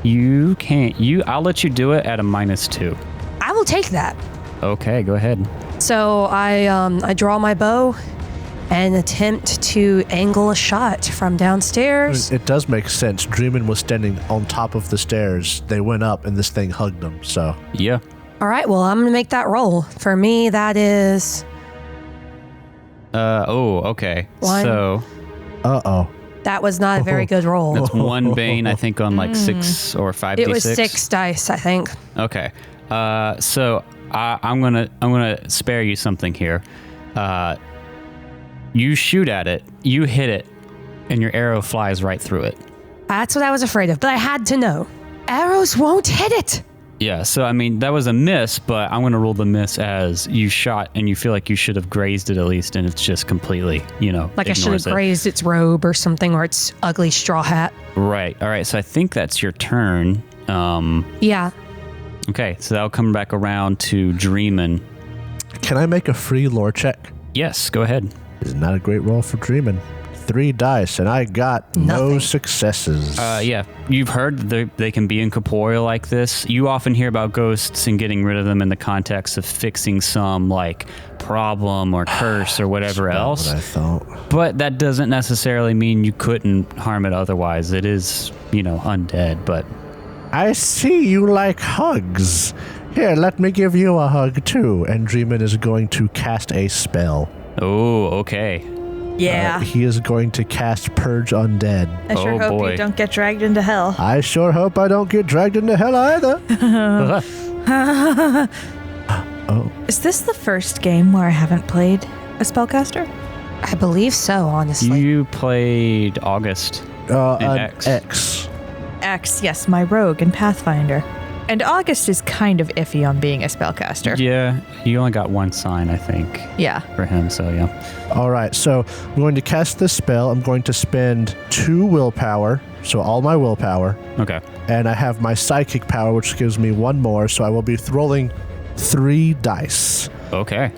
[SPEAKER 4] You can't. I'll let you do it at a -2.
[SPEAKER 5] I will take that.
[SPEAKER 4] Okay, go ahead.
[SPEAKER 5] So I draw my bow and attempt to angle a shot from downstairs.
[SPEAKER 2] It does make sense. Dreeman was standing on top of the stairs. They went up, and this thing hugged them. So
[SPEAKER 4] Yeah.
[SPEAKER 5] All right, well, I'm going to make that roll. For me, that is...
[SPEAKER 4] Okay.
[SPEAKER 5] One.
[SPEAKER 4] So
[SPEAKER 5] That was not a very good roll.
[SPEAKER 4] that's 1 bane, I think, on like 6 or 5d6.
[SPEAKER 5] It was 6 dice, I think.
[SPEAKER 4] Okay. So I'm gonna spare you something here. You shoot at it, you hit it, and your arrow flies right through it.
[SPEAKER 5] That's what I was afraid of, but I had to know. Arrows won't hit it.
[SPEAKER 4] Yeah, so I mean, that was a miss, but I'm going to rule the miss as you shot and you feel like you should have grazed it at least, and it's just completely,
[SPEAKER 5] Like I should have
[SPEAKER 4] ignores it.
[SPEAKER 5] grazed its robe or something, or its ugly straw hat.
[SPEAKER 4] Right, all right, so I think that's your turn.
[SPEAKER 5] Yeah.
[SPEAKER 4] Okay, so that'll come back around to Dreeman.
[SPEAKER 2] can I make a free lore check?
[SPEAKER 4] Yes, go ahead.
[SPEAKER 2] This is not a great roll for Dreeman. 3 dice, and I got no
[SPEAKER 5] Nothing.
[SPEAKER 2] successes.
[SPEAKER 4] Yeah, you've heard that they can be incorporeal like this. You often hear about ghosts and getting rid of them in the context of fixing some like problem or curse or whatever
[SPEAKER 2] Not
[SPEAKER 4] else.
[SPEAKER 2] what I thought.
[SPEAKER 4] But that doesn't necessarily mean you couldn't harm it otherwise. It is, undead, but
[SPEAKER 2] I see you like hugs. Here, let me give you a hug too. And Dreeman is going to cast a spell.
[SPEAKER 4] oh, okay.
[SPEAKER 3] Yeah.
[SPEAKER 2] He is going to cast Purge Undead.
[SPEAKER 3] I sure
[SPEAKER 4] oh,
[SPEAKER 3] hope
[SPEAKER 4] boy.
[SPEAKER 3] you don't get dragged into hell.
[SPEAKER 2] I sure hope I don't get dragged into hell either.
[SPEAKER 3] Is this the first game where I haven't played a spellcaster?
[SPEAKER 5] I believe so, honestly.
[SPEAKER 4] You played August.
[SPEAKER 2] An
[SPEAKER 4] X.
[SPEAKER 2] X.
[SPEAKER 3] X, yes, my rogue in Pathfinder. And August is kind of iffy on being a spellcaster.
[SPEAKER 4] Yeah, you only got 1 sign, I think,
[SPEAKER 3] Yeah.
[SPEAKER 4] for him, so yeah.
[SPEAKER 2] All right, so I'm going to cast this spell. I'm going to spend 2 willpower, so all my willpower.
[SPEAKER 4] Okay.
[SPEAKER 2] And I have my psychic power, which gives me 1 more, so I will be rolling 3 dice.
[SPEAKER 4] Okay.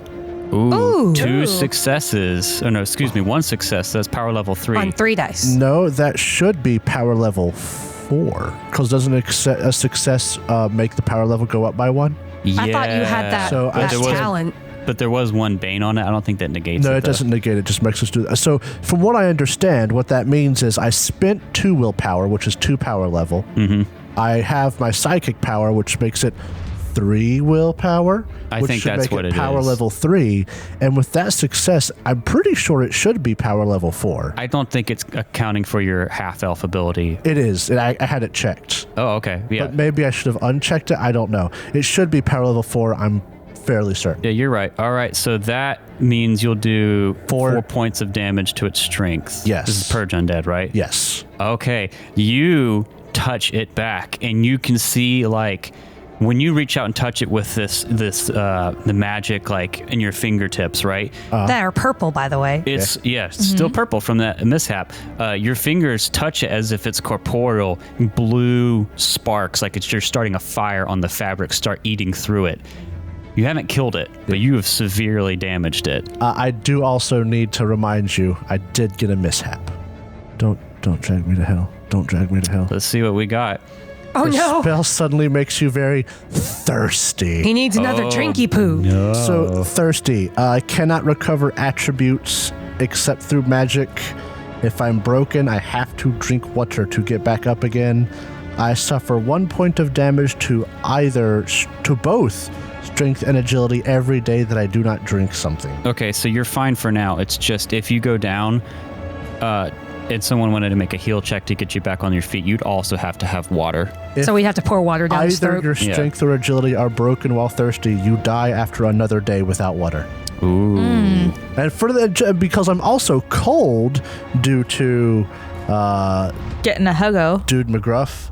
[SPEAKER 4] Ooh, two successes. Oh no, excuse me, one success. That's power level 3.
[SPEAKER 5] On 3 dice.
[SPEAKER 2] No, that should be power level 4. Because doesn't a success make the power level go up by 1?
[SPEAKER 4] Yeah.
[SPEAKER 5] I thought you had that,
[SPEAKER 2] So
[SPEAKER 5] that
[SPEAKER 2] I-
[SPEAKER 5] talent.
[SPEAKER 4] But there was one bane on it. I don't think that negates it.
[SPEAKER 2] No, it doesn't negate it. Just makes us do that. So from what I understand, what that means is I spent 2 willpower, which is 2 power level.
[SPEAKER 4] Mm-hmm.
[SPEAKER 2] I have my psychic power, which makes it 3 willpower.
[SPEAKER 4] I
[SPEAKER 2] which
[SPEAKER 4] think
[SPEAKER 2] should
[SPEAKER 4] that's
[SPEAKER 2] make
[SPEAKER 4] what it
[SPEAKER 2] power
[SPEAKER 4] is.
[SPEAKER 2] level 3. And with that success, I'm pretty sure it should be power level 4.
[SPEAKER 4] I don't think it's accounting for your half-elf ability.
[SPEAKER 2] It is. I had it checked.
[SPEAKER 4] Oh, okay. Yeah.
[SPEAKER 2] But maybe I should have unchecked it. I don't know. It should be power level 4. I'm fairly certain.
[SPEAKER 4] Yeah, you're right. All right, so that means you'll do 4
[SPEAKER 2] 4
[SPEAKER 4] points of damage to its strength.
[SPEAKER 2] Yes.
[SPEAKER 4] This is Purge Undead, right?
[SPEAKER 2] Yes.
[SPEAKER 4] Okay, you touch it back, and you can see, like, when you reach out and touch it with the magic, like, in your fingertips, right?
[SPEAKER 5] That are purple, by the way.
[SPEAKER 4] It's still purple from that mishap. Your fingers touch it as if it's corporeal. Blue sparks, like you're starting a fire on the fabric, start eating through it. You haven't killed it, but you have severely damaged it.
[SPEAKER 2] I do also need to remind you, I did get a mishap. Don't drag me to hell. Don't drag me to hell.
[SPEAKER 4] Let's see what we got.
[SPEAKER 5] Oh,
[SPEAKER 2] The
[SPEAKER 5] no.
[SPEAKER 2] spell suddenly makes you very thirsty.
[SPEAKER 5] He needs another drinky poo.
[SPEAKER 2] So thirsty. I cannot recover attributes except through magic. If I'm broken, I have to drink water to get back up again. I suffer 1 point of damage to both strength and agility every day that I do not drink something.
[SPEAKER 4] Okay, so you're fine for now. It's just if you go down, and someone wanted to make a heal check to get you back on your feet, you'd also have to have water.
[SPEAKER 5] So we'd have to pour water down his
[SPEAKER 2] Either
[SPEAKER 5] throat.
[SPEAKER 2] your strength or agility are broken while thirsty, you die after another day without water.
[SPEAKER 4] Ooh.
[SPEAKER 2] And for because I'm also cold due to
[SPEAKER 3] Getting a huggo.
[SPEAKER 2] Dude Mcgruff,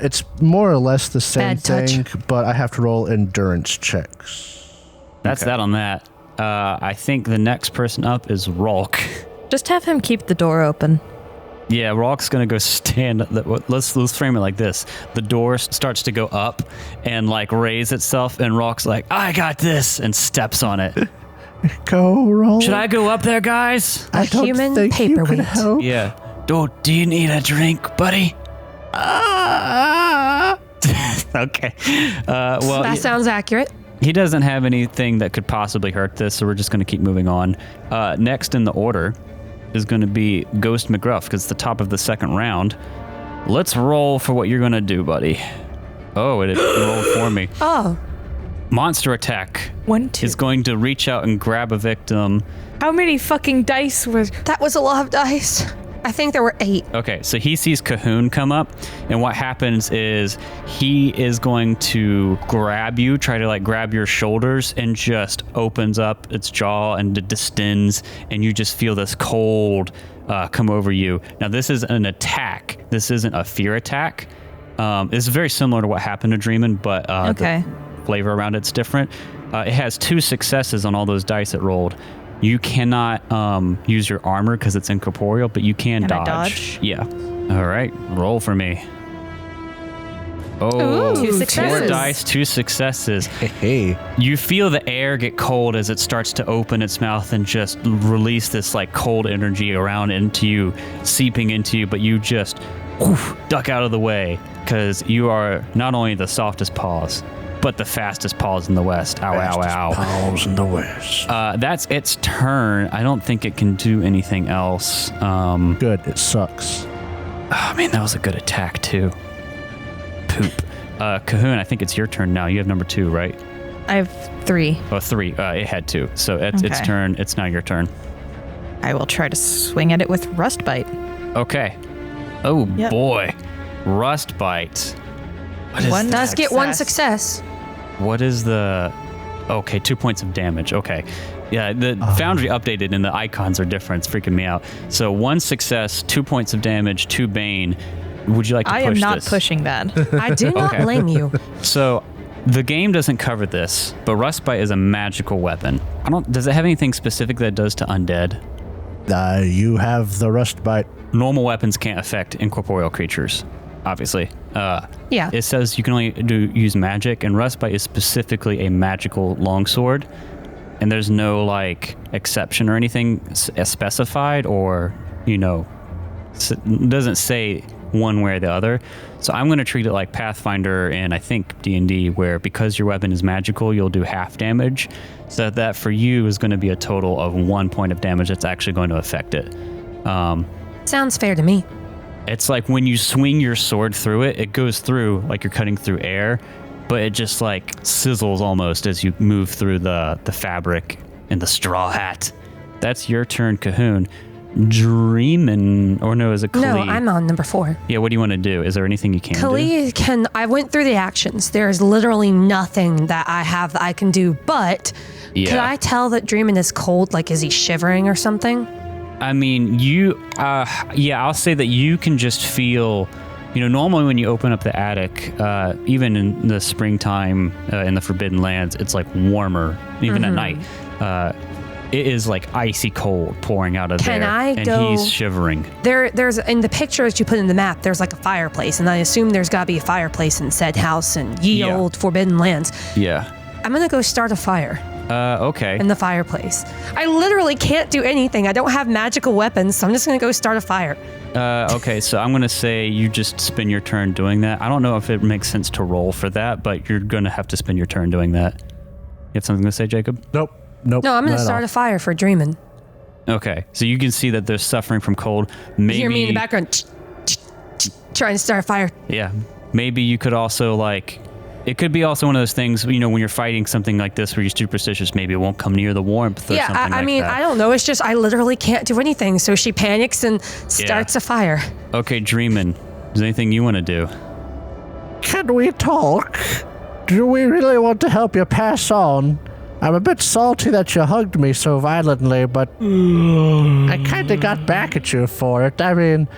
[SPEAKER 2] it's more or less the same
[SPEAKER 5] Bad touch.
[SPEAKER 2] thing, but I have to roll endurance checks.
[SPEAKER 4] That's that on that. I think the next person up is Rolk.
[SPEAKER 3] Just have him keep the door open.
[SPEAKER 4] Yeah, Rolk's gonna go stand. Let's frame it like this: the door starts to go up and like raise itself, and Rolk's like, "I got this," and steps on it.
[SPEAKER 2] Go roll.
[SPEAKER 4] Should I go up there, guys?
[SPEAKER 2] I don't
[SPEAKER 5] human
[SPEAKER 2] think you can
[SPEAKER 5] paperweight.
[SPEAKER 2] help.
[SPEAKER 4] Yeah. Do you need a drink, buddy? Okay. Well,
[SPEAKER 5] That sounds accurate.
[SPEAKER 4] he doesn't have anything that could possibly hurt this, so we're just going to keep moving on. Next in the order is going to be Ghost Mcgruff, because it's the top of the second round. Let's roll for what you're going to do, buddy. Oh, it rolled for me.
[SPEAKER 5] Oh,
[SPEAKER 4] Monster attack
[SPEAKER 3] 1, 2.
[SPEAKER 4] is going to reach out and grab a victim.
[SPEAKER 3] How many fucking dice was?
[SPEAKER 5] that was a lot of dice. I think there were 8.
[SPEAKER 4] Okay, so he sees Cahoon come up, and what happens is he is going to grab you, try to like grab your shoulders, and just opens up its jaw and it distends, and you just feel this cold come over you. Now, this is an attack. This isn't a fear attack. It's very similar to what happened to Dreeman, but
[SPEAKER 3] Okay.
[SPEAKER 4] the flavor around it's different. It has 2 successes on all those dice it rolled. You cannot use your armor because it's incorporeal, but you can
[SPEAKER 3] Can I
[SPEAKER 4] dodge.
[SPEAKER 3] dodge?
[SPEAKER 4] Yeah. All right. Roll for me. Oh,
[SPEAKER 3] Ooh, 2
[SPEAKER 4] 4
[SPEAKER 3] successes.
[SPEAKER 4] dice, 2 successes.
[SPEAKER 2] Hey,
[SPEAKER 4] You feel the air get cold as it starts to open its mouth and just release this like cold energy around into you, seeping into you, but you just duck out of the way because you are not only the softest paws, but the fastest paws in the West. Ow, ow, ow.
[SPEAKER 2] Paws in the west.
[SPEAKER 4] That's its turn. I don't think it can do anything else.
[SPEAKER 2] Good. It sucks.
[SPEAKER 4] Oh, man, that was a good attack, too. Poop. Cahoon, I think it's your turn now. You have number 2, right?
[SPEAKER 3] I have 3.
[SPEAKER 4] Oh, 3. It had 2. So it's its
[SPEAKER 3] Okay.
[SPEAKER 4] turn. It's now your turn.
[SPEAKER 3] I will try to swing at it with Rust Bite.
[SPEAKER 4] Okay. Oh,
[SPEAKER 3] Yep.
[SPEAKER 4] boy. Rust Bite. What is
[SPEAKER 3] One
[SPEAKER 5] Does get 1 success.
[SPEAKER 4] What is the... Okay, 2 points of damage. Okay. Yeah, the Foundry updated and the icons are different. It's freaking me out. So 1 success, 2 points of damage, 2 Bane. Would you like to
[SPEAKER 3] I
[SPEAKER 4] push
[SPEAKER 3] am not
[SPEAKER 4] this?
[SPEAKER 3] pushing that.
[SPEAKER 5] I do not
[SPEAKER 4] Okay.
[SPEAKER 5] blame you.
[SPEAKER 4] So the game doesn't cover this, but Rustbite is a magical weapon. Does it have anything specific that it does to undead?
[SPEAKER 2] You have the rust bite.
[SPEAKER 4] Normal weapons can't affect incorporeal creatures, obviously.
[SPEAKER 5] Yeah.
[SPEAKER 4] It says you can only use magic, and Rustbite is specifically a magical longsword. and there's no like exception or anything specified, or doesn't say one way or the other. So I'm going to treat it like Pathfinder and I think D&D, where because your weapon is magical, you'll do half damage. So that for you is going to be a total of 1 point of damage that's actually going to affect it.
[SPEAKER 5] Sounds fair to me.
[SPEAKER 4] It's like when you swing your sword through it, it goes through like you're cutting through air, but it just like sizzles almost as you move through the fabric and the straw hat. That's your turn, Cahoon. Dreeman, or no, is it Kali?
[SPEAKER 5] No, I'm on number 4.
[SPEAKER 4] Yeah, what do you want to do? Is there anything you can do?
[SPEAKER 5] Kali I went through the actions. There's literally nothing that I have that I can do, but could I tell that Dreeman is cold? Like, is he shivering or something?
[SPEAKER 4] I mean, I'll say that you can just feel, normally when you open up the attic, even in the springtime in the Forbidden Lands, it's like warmer, even at night. It is like icy cold pouring out of there. And he's shivering.
[SPEAKER 5] There's in the pictures you put in the map, there's like a fireplace, and I assume there's got to be a fireplace in said house in old Forbidden Lands.
[SPEAKER 4] Yeah.
[SPEAKER 5] I'm going to go start a fire.
[SPEAKER 4] Okay.
[SPEAKER 5] In the fireplace. I literally can't do anything. I don't have magical weapons, so I'm just going to go start a fire.
[SPEAKER 4] Okay, so I'm going to say you just spend your turn doing that. I don't know if it makes sense to roll for that, but you're going to have to spend your turn doing that. You have something to say, Jacob?
[SPEAKER 2] Nope.
[SPEAKER 5] No, I'm going to start a fire for Dreeman.
[SPEAKER 4] Okay, so you can see that they're suffering from cold. Maybe
[SPEAKER 5] you hear me in the background trying to start a fire.
[SPEAKER 4] Yeah, maybe you could also it could be also one of those things, when you're fighting something like this where you're superstitious, maybe it won't come near the warmth or something like that.
[SPEAKER 5] Yeah, I don't know. It's just I literally can't do anything. So she panics and starts a fire.
[SPEAKER 4] Okay, Dreeman, is there anything you want to do?
[SPEAKER 2] Can we talk? Do we really want to help you pass on? I'm a bit salty that you hugged me so violently, but I kind of got back at you for it. I mean,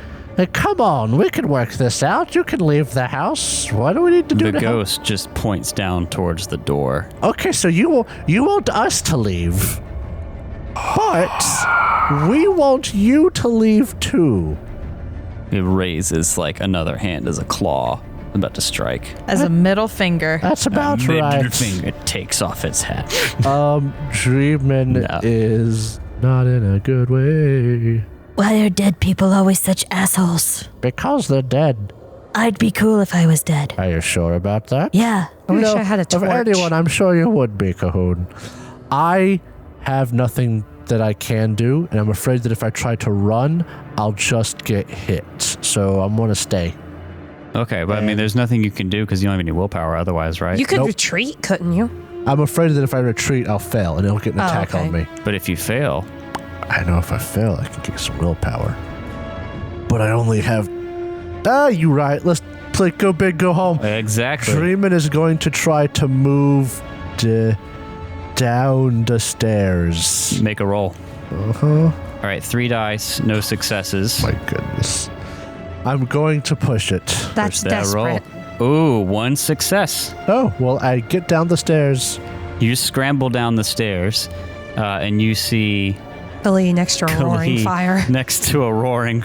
[SPEAKER 2] come on, we can work this out. You can leave the house. What do we need to do?
[SPEAKER 4] The ghost just points down towards the door.
[SPEAKER 2] Okay, so you want us to leave, but we want you to leave too.
[SPEAKER 4] It raises like another hand as a claw. About to strike.
[SPEAKER 3] As a middle finger.
[SPEAKER 2] That's about right.
[SPEAKER 4] Middle finger takes off its hat.
[SPEAKER 2] Dreeman is not in a good way.
[SPEAKER 6] Why are dead people always such assholes?
[SPEAKER 2] Because they're dead.
[SPEAKER 6] I'd be cool if I was dead.
[SPEAKER 2] Are you sure about that?
[SPEAKER 6] Yeah.
[SPEAKER 5] I wish I had a torch.
[SPEAKER 2] Of anyone, I'm sure you would be, Cahoon. I have nothing that I can do, and I'm afraid that if I try to run, I'll just get hit. So I'm going to stay.
[SPEAKER 4] Okay, but I mean, there's nothing you can do because you don't have any willpower otherwise, right?
[SPEAKER 5] You could retreat, couldn't you?
[SPEAKER 2] I'm afraid that if I retreat, I'll fail, and it'll get an attack on me.
[SPEAKER 4] But if you fail...
[SPEAKER 2] I know if I fail, I can get some willpower. But I only have... you're right. Let's play go big, go home.
[SPEAKER 4] Exactly.
[SPEAKER 2] Dreeman is going to try to move down the stairs.
[SPEAKER 4] Make a roll.
[SPEAKER 2] Uh-huh.
[SPEAKER 4] All right, 3 dice, no successes.
[SPEAKER 2] My goodness. I'm going to push it.
[SPEAKER 5] That's
[SPEAKER 4] Push that
[SPEAKER 5] desperate.
[SPEAKER 4] roll. Ooh, 1 success.
[SPEAKER 2] Oh, well, I get down the stairs.
[SPEAKER 4] You scramble down the stairs, and you see...
[SPEAKER 5] Kali next to a roaring
[SPEAKER 4] Kali
[SPEAKER 5] fire.
[SPEAKER 4] Next to a roaring...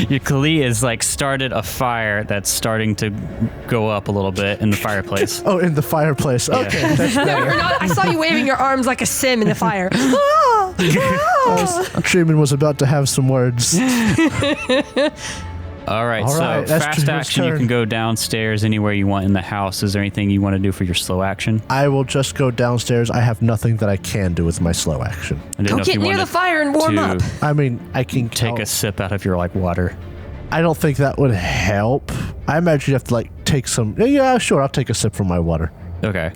[SPEAKER 4] Your Kali is started a fire that's starting to go up a little bit in the fireplace.
[SPEAKER 2] Oh, in the fireplace. Okay, that's better.
[SPEAKER 5] I saw you waving your arms like a sim in the fire.
[SPEAKER 2] Dreeman was about to have some words.
[SPEAKER 4] All right, so
[SPEAKER 2] that's
[SPEAKER 4] fast
[SPEAKER 2] Dreeman's
[SPEAKER 4] action, you
[SPEAKER 2] turn.
[SPEAKER 4] can go downstairs anywhere you want in the house. Is there anything you want to do for your slow action?
[SPEAKER 2] I will just go downstairs. I have nothing that I can do with my slow action.
[SPEAKER 4] I didn't
[SPEAKER 5] Go
[SPEAKER 4] know if
[SPEAKER 5] get
[SPEAKER 4] you
[SPEAKER 5] near
[SPEAKER 4] wanted
[SPEAKER 5] the fire and warm
[SPEAKER 4] to
[SPEAKER 5] up.
[SPEAKER 2] I mean, I can
[SPEAKER 4] Take a sip out of your water.
[SPEAKER 2] I don't think that would help. I imagine you have to take some... Yeah, sure, I'll take a sip from my water.
[SPEAKER 4] Okay.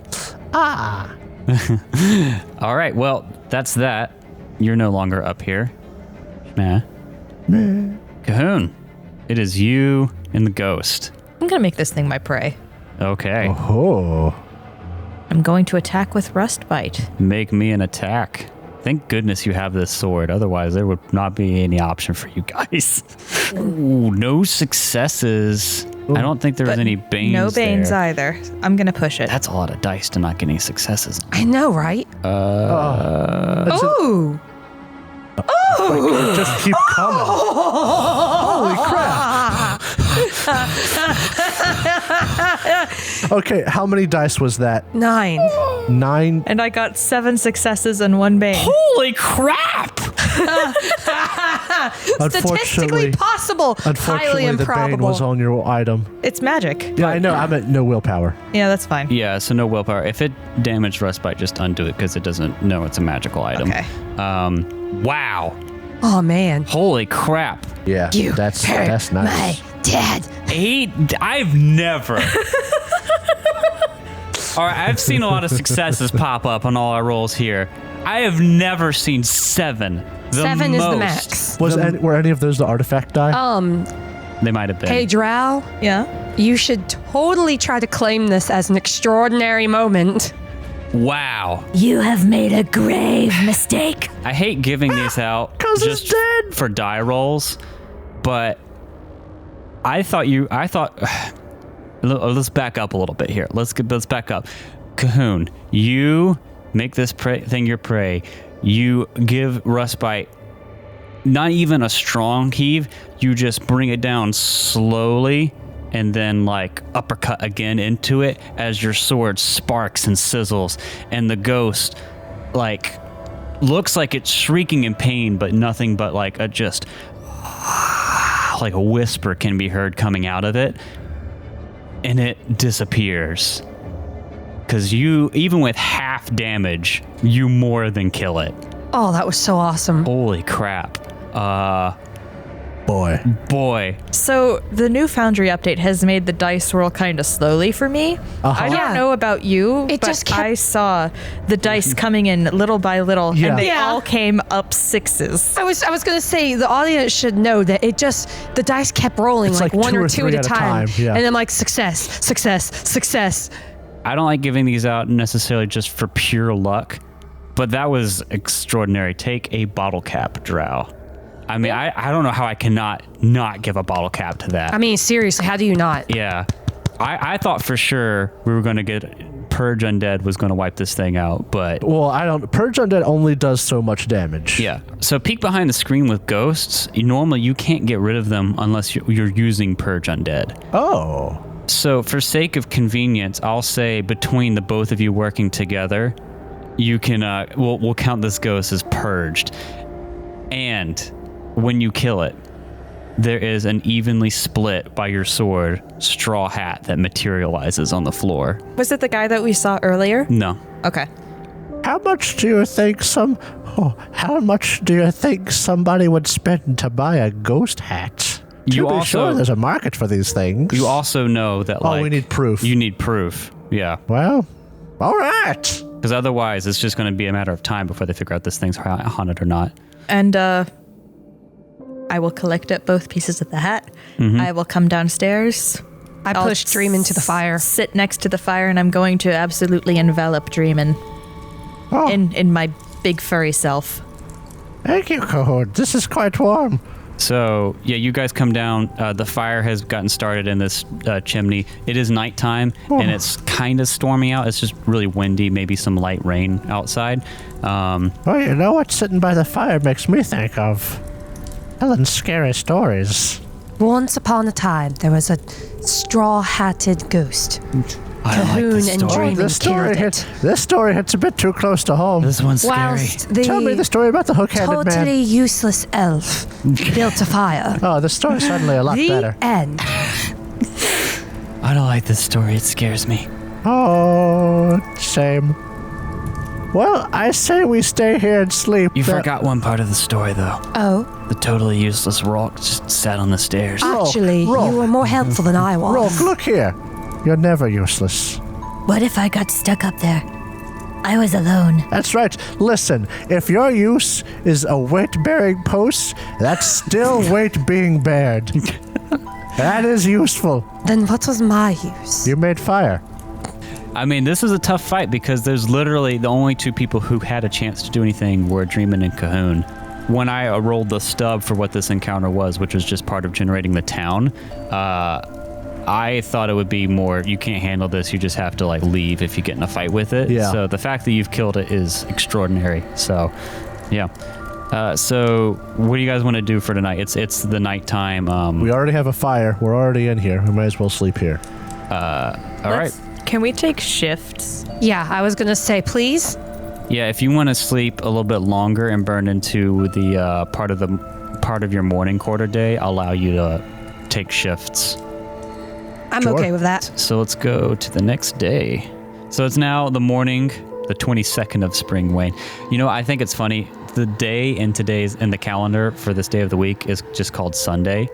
[SPEAKER 4] All right, well, that's that. You're no longer up here. Nah. Cahoon, it is you and the ghost.
[SPEAKER 3] I'm going to make this thing my prey.
[SPEAKER 4] Okay.
[SPEAKER 2] Oh.
[SPEAKER 3] I'm going to attack with Rust Bite.
[SPEAKER 4] Make me an attack. Thank goodness you have this sword. Otherwise, there would not be any option for you guys. Ooh, no successes.
[SPEAKER 2] Ooh.
[SPEAKER 4] I don't think there was any banes.
[SPEAKER 3] No banes
[SPEAKER 4] there.
[SPEAKER 3] either. I'm going to push it.
[SPEAKER 4] That's a lot of dice to not get any successes.
[SPEAKER 5] I know, right?
[SPEAKER 2] Ooh. Just keep coming. Holy crap. Okay, how many dice was that?
[SPEAKER 5] 9.
[SPEAKER 2] 9.
[SPEAKER 3] And I got 7 successes and 1 bane.
[SPEAKER 4] Holy crap!
[SPEAKER 5] Statistically possible. Highly
[SPEAKER 2] Unfortunately, the
[SPEAKER 5] improbable.
[SPEAKER 2] bane was on your item.
[SPEAKER 3] It's magic.
[SPEAKER 2] Yeah, I know. I meant no willpower.
[SPEAKER 3] Yeah, that's fine.
[SPEAKER 4] Yeah, so no willpower. If it damaged Rustbite, just undo it because it doesn't know it's a magical item.
[SPEAKER 3] Okay.
[SPEAKER 4] Wow.
[SPEAKER 5] Oh, man.
[SPEAKER 4] Holy crap.
[SPEAKER 2] Yeah,
[SPEAKER 5] You
[SPEAKER 2] that's
[SPEAKER 5] hurt
[SPEAKER 2] nice.
[SPEAKER 5] my dad.
[SPEAKER 4] 8? I've never. All right, I've seen a lot of successes pop up on all our rolls here. I have never seen 7.
[SPEAKER 5] 7 is the max.
[SPEAKER 2] Were any of those the artifact die?
[SPEAKER 4] They might have been.
[SPEAKER 5] Hey, Drow,
[SPEAKER 3] Yeah.
[SPEAKER 5] you should totally try to claim this as an extraordinary moment.
[SPEAKER 4] Wow.
[SPEAKER 6] You have made a grave mistake.
[SPEAKER 4] I hate giving these out
[SPEAKER 2] 'Cause it's
[SPEAKER 4] just
[SPEAKER 2] dead.
[SPEAKER 4] for die rolls, but let's back up a little bit here. Let's back up. Cahoon, you make this thing your prey. You give Rustbite not even a strong heave. You just bring it down slowly and then like uppercut again into it as your sword sparks and sizzles, and the ghost like looks like it's shrieking in pain, but nothing but like a just like a whisper can be heard coming out of it, and it disappears. Because you, even with half damage, you more than kill it.
[SPEAKER 5] Oh, that was so awesome.
[SPEAKER 4] Holy crap. Boy.
[SPEAKER 3] So the new Foundry update has made the dice roll kind of slowly for me. I don't
[SPEAKER 5] Yeah.
[SPEAKER 3] know about you,
[SPEAKER 5] It
[SPEAKER 3] but
[SPEAKER 5] just kept-
[SPEAKER 3] I saw the dice coming in little by little,
[SPEAKER 2] Yeah.
[SPEAKER 3] and they
[SPEAKER 5] Yeah.
[SPEAKER 3] all came up 6s.
[SPEAKER 5] I was going to say, the audience should know that the dice kept rolling
[SPEAKER 2] It's
[SPEAKER 5] like
[SPEAKER 2] like
[SPEAKER 5] 1
[SPEAKER 2] 2
[SPEAKER 5] or
[SPEAKER 2] or
[SPEAKER 5] 2
[SPEAKER 2] 3
[SPEAKER 5] at a time.
[SPEAKER 2] yeah.
[SPEAKER 5] And I'm like, success.
[SPEAKER 4] I don't like giving these out necessarily just for pure luck, but that was extraordinary. Take a bottle cap, Drow. I mean, I don't know how I cannot not give a bottle cap to that.
[SPEAKER 5] I mean, seriously, how do you not?
[SPEAKER 4] Yeah. I thought for sure we were going to get Purge Undead was going to wipe this thing out, but
[SPEAKER 2] Well, Purge Undead only does so much damage.
[SPEAKER 4] yeah. So peek behind the screen with ghosts. Normally you can't get rid of them unless you're using Purge Undead.
[SPEAKER 2] Oh.
[SPEAKER 4] So for sake of convenience, I'll say between the both of you working together, you can we'll count this ghost as purged. And when you kill it, there is an evenly split by your sword straw hat that materializes on the floor.
[SPEAKER 3] Was it the guy that we saw earlier?
[SPEAKER 4] No.
[SPEAKER 3] Okay.
[SPEAKER 2] How much do you think somebody would spend to buy a ghost hat?
[SPEAKER 4] You
[SPEAKER 2] To be
[SPEAKER 4] also-
[SPEAKER 2] sure there's a market for these things.
[SPEAKER 4] You also know that
[SPEAKER 2] we need proof.
[SPEAKER 4] You need proof. Yeah.
[SPEAKER 2] Well, all right.
[SPEAKER 4] Because otherwise it's just going to be a matter of time before they figure out this thing's haunted or not.
[SPEAKER 3] And I will collect up both pieces of the hat. I will come downstairs.
[SPEAKER 5] I
[SPEAKER 3] I'll
[SPEAKER 5] pushed Dreeman to the fire.
[SPEAKER 3] Sit next to the fire, and I'm going to absolutely envelop Dreeman
[SPEAKER 2] Oh,
[SPEAKER 3] in my big furry self.
[SPEAKER 2] thank you, Cahoon. This is quite warm.
[SPEAKER 4] So, yeah, you guys come down. The fire has gotten started in this chimney. It is nighttime, and it's kind of stormy out. It's just really windy, maybe some light rain outside.
[SPEAKER 2] Well, you know what sitting by the fire makes me think of? Telling scary stories.
[SPEAKER 5] Once upon a time, there was a straw-hatted ghost.
[SPEAKER 4] I don't like
[SPEAKER 5] Cahoon
[SPEAKER 4] this
[SPEAKER 5] and
[SPEAKER 4] story.
[SPEAKER 5] Dreeman
[SPEAKER 2] This story
[SPEAKER 5] killed
[SPEAKER 2] hits.
[SPEAKER 5] it.
[SPEAKER 2] This story hits a bit too close to home.
[SPEAKER 4] This one's scary.
[SPEAKER 5] Whilst the
[SPEAKER 2] Tell me the story about the hook-handed
[SPEAKER 5] totally
[SPEAKER 2] man.
[SPEAKER 5] useless elf built a fire.
[SPEAKER 2] Oh, the story's suddenly a lot
[SPEAKER 5] The
[SPEAKER 2] better.
[SPEAKER 5] end.
[SPEAKER 4] I don't like this story. It scares me.
[SPEAKER 2] Oh, same. Well, I say we stay here and sleep.
[SPEAKER 4] You forgot one part of the story, though.
[SPEAKER 5] Oh,
[SPEAKER 4] The totally useless Rock just sat on the stairs.
[SPEAKER 5] actually,
[SPEAKER 2] Rolf.
[SPEAKER 5] you were more helpful than I was.
[SPEAKER 2] Rolf, look here. You're never useless.
[SPEAKER 6] What if I got stuck up there? I was alone.
[SPEAKER 2] That's right. Listen, if your use is a weight-bearing post, that's still weight being bared. That is useful.
[SPEAKER 5] Then what was my use?
[SPEAKER 2] You made fire.
[SPEAKER 4] I mean, this is a tough fight because there's literally the only two people who had a chance to do anything were Dreeman and Cahoon. When I rolled the stub for what this encounter was, which was just part of generating the town, I thought it would be more, you can't handle this, you just have to like leave if you get in a fight with it.
[SPEAKER 2] Yeah.
[SPEAKER 4] So the fact that you've killed it is extraordinary. So, yeah. So what do you guys want to do for tonight? It's the nighttime.
[SPEAKER 2] We already have a fire. We're already in here. We might as well sleep here.
[SPEAKER 4] All right.
[SPEAKER 3] Can we take shifts?
[SPEAKER 5] Yeah, I was gonna say, please.
[SPEAKER 4] Yeah, if you want to sleep a little bit longer and burn into the part of your morning quarter day, I'll allow you to take shifts.
[SPEAKER 5] I'm okay with that.
[SPEAKER 4] So let's go to the next day. So it's now the morning, the 22nd of spring, Wayne. You know, I think it's funny. The day in the calendar for this day of the week is just called Sunday.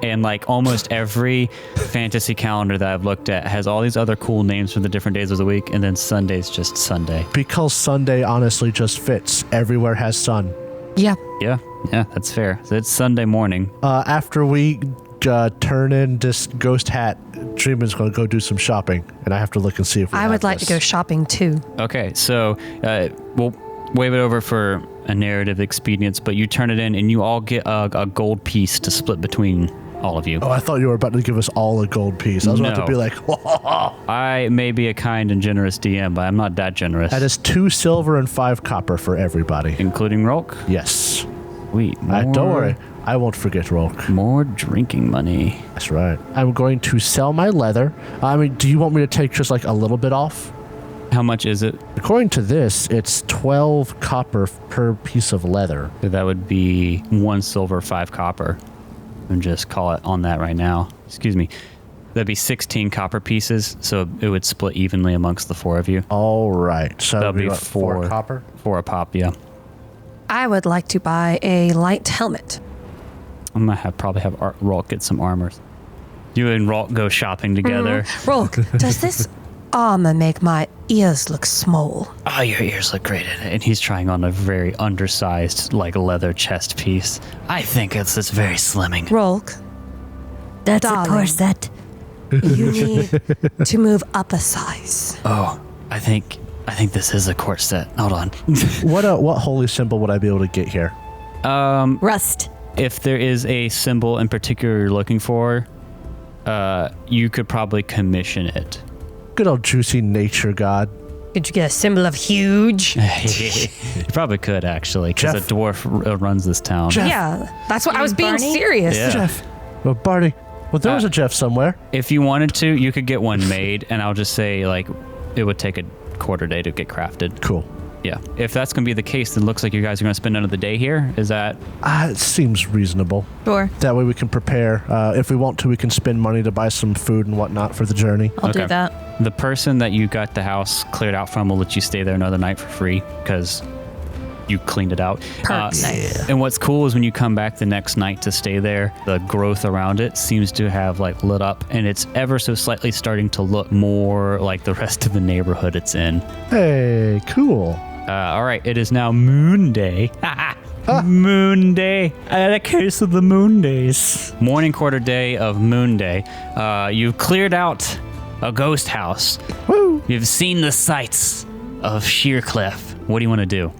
[SPEAKER 4] And like almost every fantasy calendar that I've looked at has all these other cool names for the different days of the week, and then Sunday's just Sunday.
[SPEAKER 2] Because Sunday honestly just fits. Everywhere has sun.
[SPEAKER 5] Yeah.
[SPEAKER 4] Yeah, that's fair. So it's Sunday morning.
[SPEAKER 2] After we turn in this ghost hat, Dreeman's going to go do some shopping, and I have to look and see if we
[SPEAKER 5] I would like to go shopping too.
[SPEAKER 4] Okay, so we'll wave it over for a narrative expedience, but you turn it in and you all get a gold piece to split between all of you.
[SPEAKER 2] Oh, I thought you were about to give us all a gold piece. I was about to be like, whoa.
[SPEAKER 4] I may be a kind and generous DM, but I'm not that generous.
[SPEAKER 2] That is 2 silver and 5 copper for everybody.
[SPEAKER 4] Including Rolk?
[SPEAKER 2] Yes.
[SPEAKER 4] Sweet.
[SPEAKER 2] Don't worry. I won't forget Rolk.
[SPEAKER 4] More drinking money.
[SPEAKER 2] That's right. I'm going to sell my leather. I mean, do you want me to take just like a little bit off?
[SPEAKER 4] How much is it?
[SPEAKER 2] According to this, it's 12 copper per piece of leather.
[SPEAKER 4] That would be 1 silver, 5 copper. And just call it on that right now. Excuse me. That'd be 16 copper pieces, so it would split evenly amongst the 4 of you.
[SPEAKER 2] All right. So
[SPEAKER 4] that'll be
[SPEAKER 2] what, 4 copper?
[SPEAKER 4] 4 a pop, yeah.
[SPEAKER 5] I would like to buy a light helmet.
[SPEAKER 4] I'm going to probably have Rolk get some armors. You and Rolk go shopping together.
[SPEAKER 5] Rolk, does this armor make my ears look small?
[SPEAKER 4] Oh, your ears look great in it. And he's trying on a very undersized, like, leather chest piece. I think it's very slimming.
[SPEAKER 5] Rolk,
[SPEAKER 6] That's
[SPEAKER 5] Darling.
[SPEAKER 6] a corset.
[SPEAKER 5] you need to move up a size.
[SPEAKER 4] Oh, I think this is a corset. Hold on.
[SPEAKER 2] What holy symbol would I be able to get here?
[SPEAKER 6] Rust.
[SPEAKER 4] If there is a symbol in particular you're looking for, you could probably commission it.
[SPEAKER 2] Good old juicy nature god.
[SPEAKER 5] Could you get a symbol of huge?
[SPEAKER 4] You probably could, actually, because a
[SPEAKER 2] Jeff.
[SPEAKER 4] dwarf runs this town.
[SPEAKER 2] Jeff.
[SPEAKER 5] Yeah, that's what I was being
[SPEAKER 6] Barney?
[SPEAKER 5] serious.
[SPEAKER 4] Yeah.
[SPEAKER 2] Jeff. Well, Barney. Well, there was a Jeff somewhere.
[SPEAKER 4] If you wanted to, you could get one made, and I'll just say, like, it would take a quarter day to get crafted.
[SPEAKER 2] Cool.
[SPEAKER 4] Yeah. If that's going to be the case, then it looks like you guys are going to spend another day here. Is that...
[SPEAKER 2] It seems reasonable.
[SPEAKER 3] Sure.
[SPEAKER 2] That way we can prepare. If we want to, we can spend money to buy some food and whatnot for the journey.
[SPEAKER 3] I'll
[SPEAKER 4] Okay.
[SPEAKER 3] do that.
[SPEAKER 4] The person that you got the house cleared out from will let you stay there another night for free, because you cleaned it out.
[SPEAKER 5] Perks.
[SPEAKER 3] Nice.
[SPEAKER 4] And what's cool is when you come back the next night to stay there, the growth around it seems to have like lit up, and it's ever so slightly starting to look more like the rest of the neighborhood it's in.
[SPEAKER 2] Hey, cool.
[SPEAKER 4] All right, it is now Moon Day. Moon Day. I had a case of the Moon Days. Morning quarter day of Moon Day. You've cleared out a ghost house.
[SPEAKER 2] Woo.
[SPEAKER 4] You've seen the sights of Sheercliff. What do you want to do?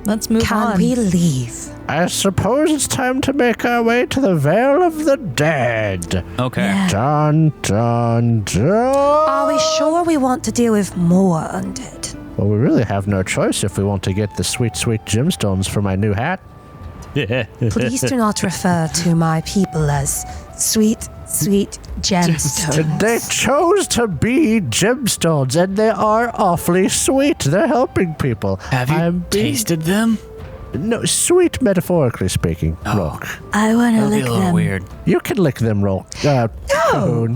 [SPEAKER 3] Let's move
[SPEAKER 5] Can
[SPEAKER 3] on.
[SPEAKER 5] we leave?
[SPEAKER 2] I suppose it's time to make our way to the Vale of the Dead.
[SPEAKER 4] Okay.
[SPEAKER 6] Yeah.
[SPEAKER 2] Dun, dun, dun.
[SPEAKER 5] Are we sure we want to deal with more undead?
[SPEAKER 2] Well, we really have no choice if we want to get the sweet, sweet gemstones for my new hat.
[SPEAKER 5] Please do not refer to my people as sweet, sweet gemstones.
[SPEAKER 2] They chose to be gemstones, and they are awfully sweet. They're helping people.
[SPEAKER 4] Have you tasted them?
[SPEAKER 2] No, sweet metaphorically speaking, Rolk.
[SPEAKER 6] I want to
[SPEAKER 4] That'll be
[SPEAKER 6] lick
[SPEAKER 4] a little
[SPEAKER 6] them.
[SPEAKER 4] weird.
[SPEAKER 2] You can lick them, Rolk. No!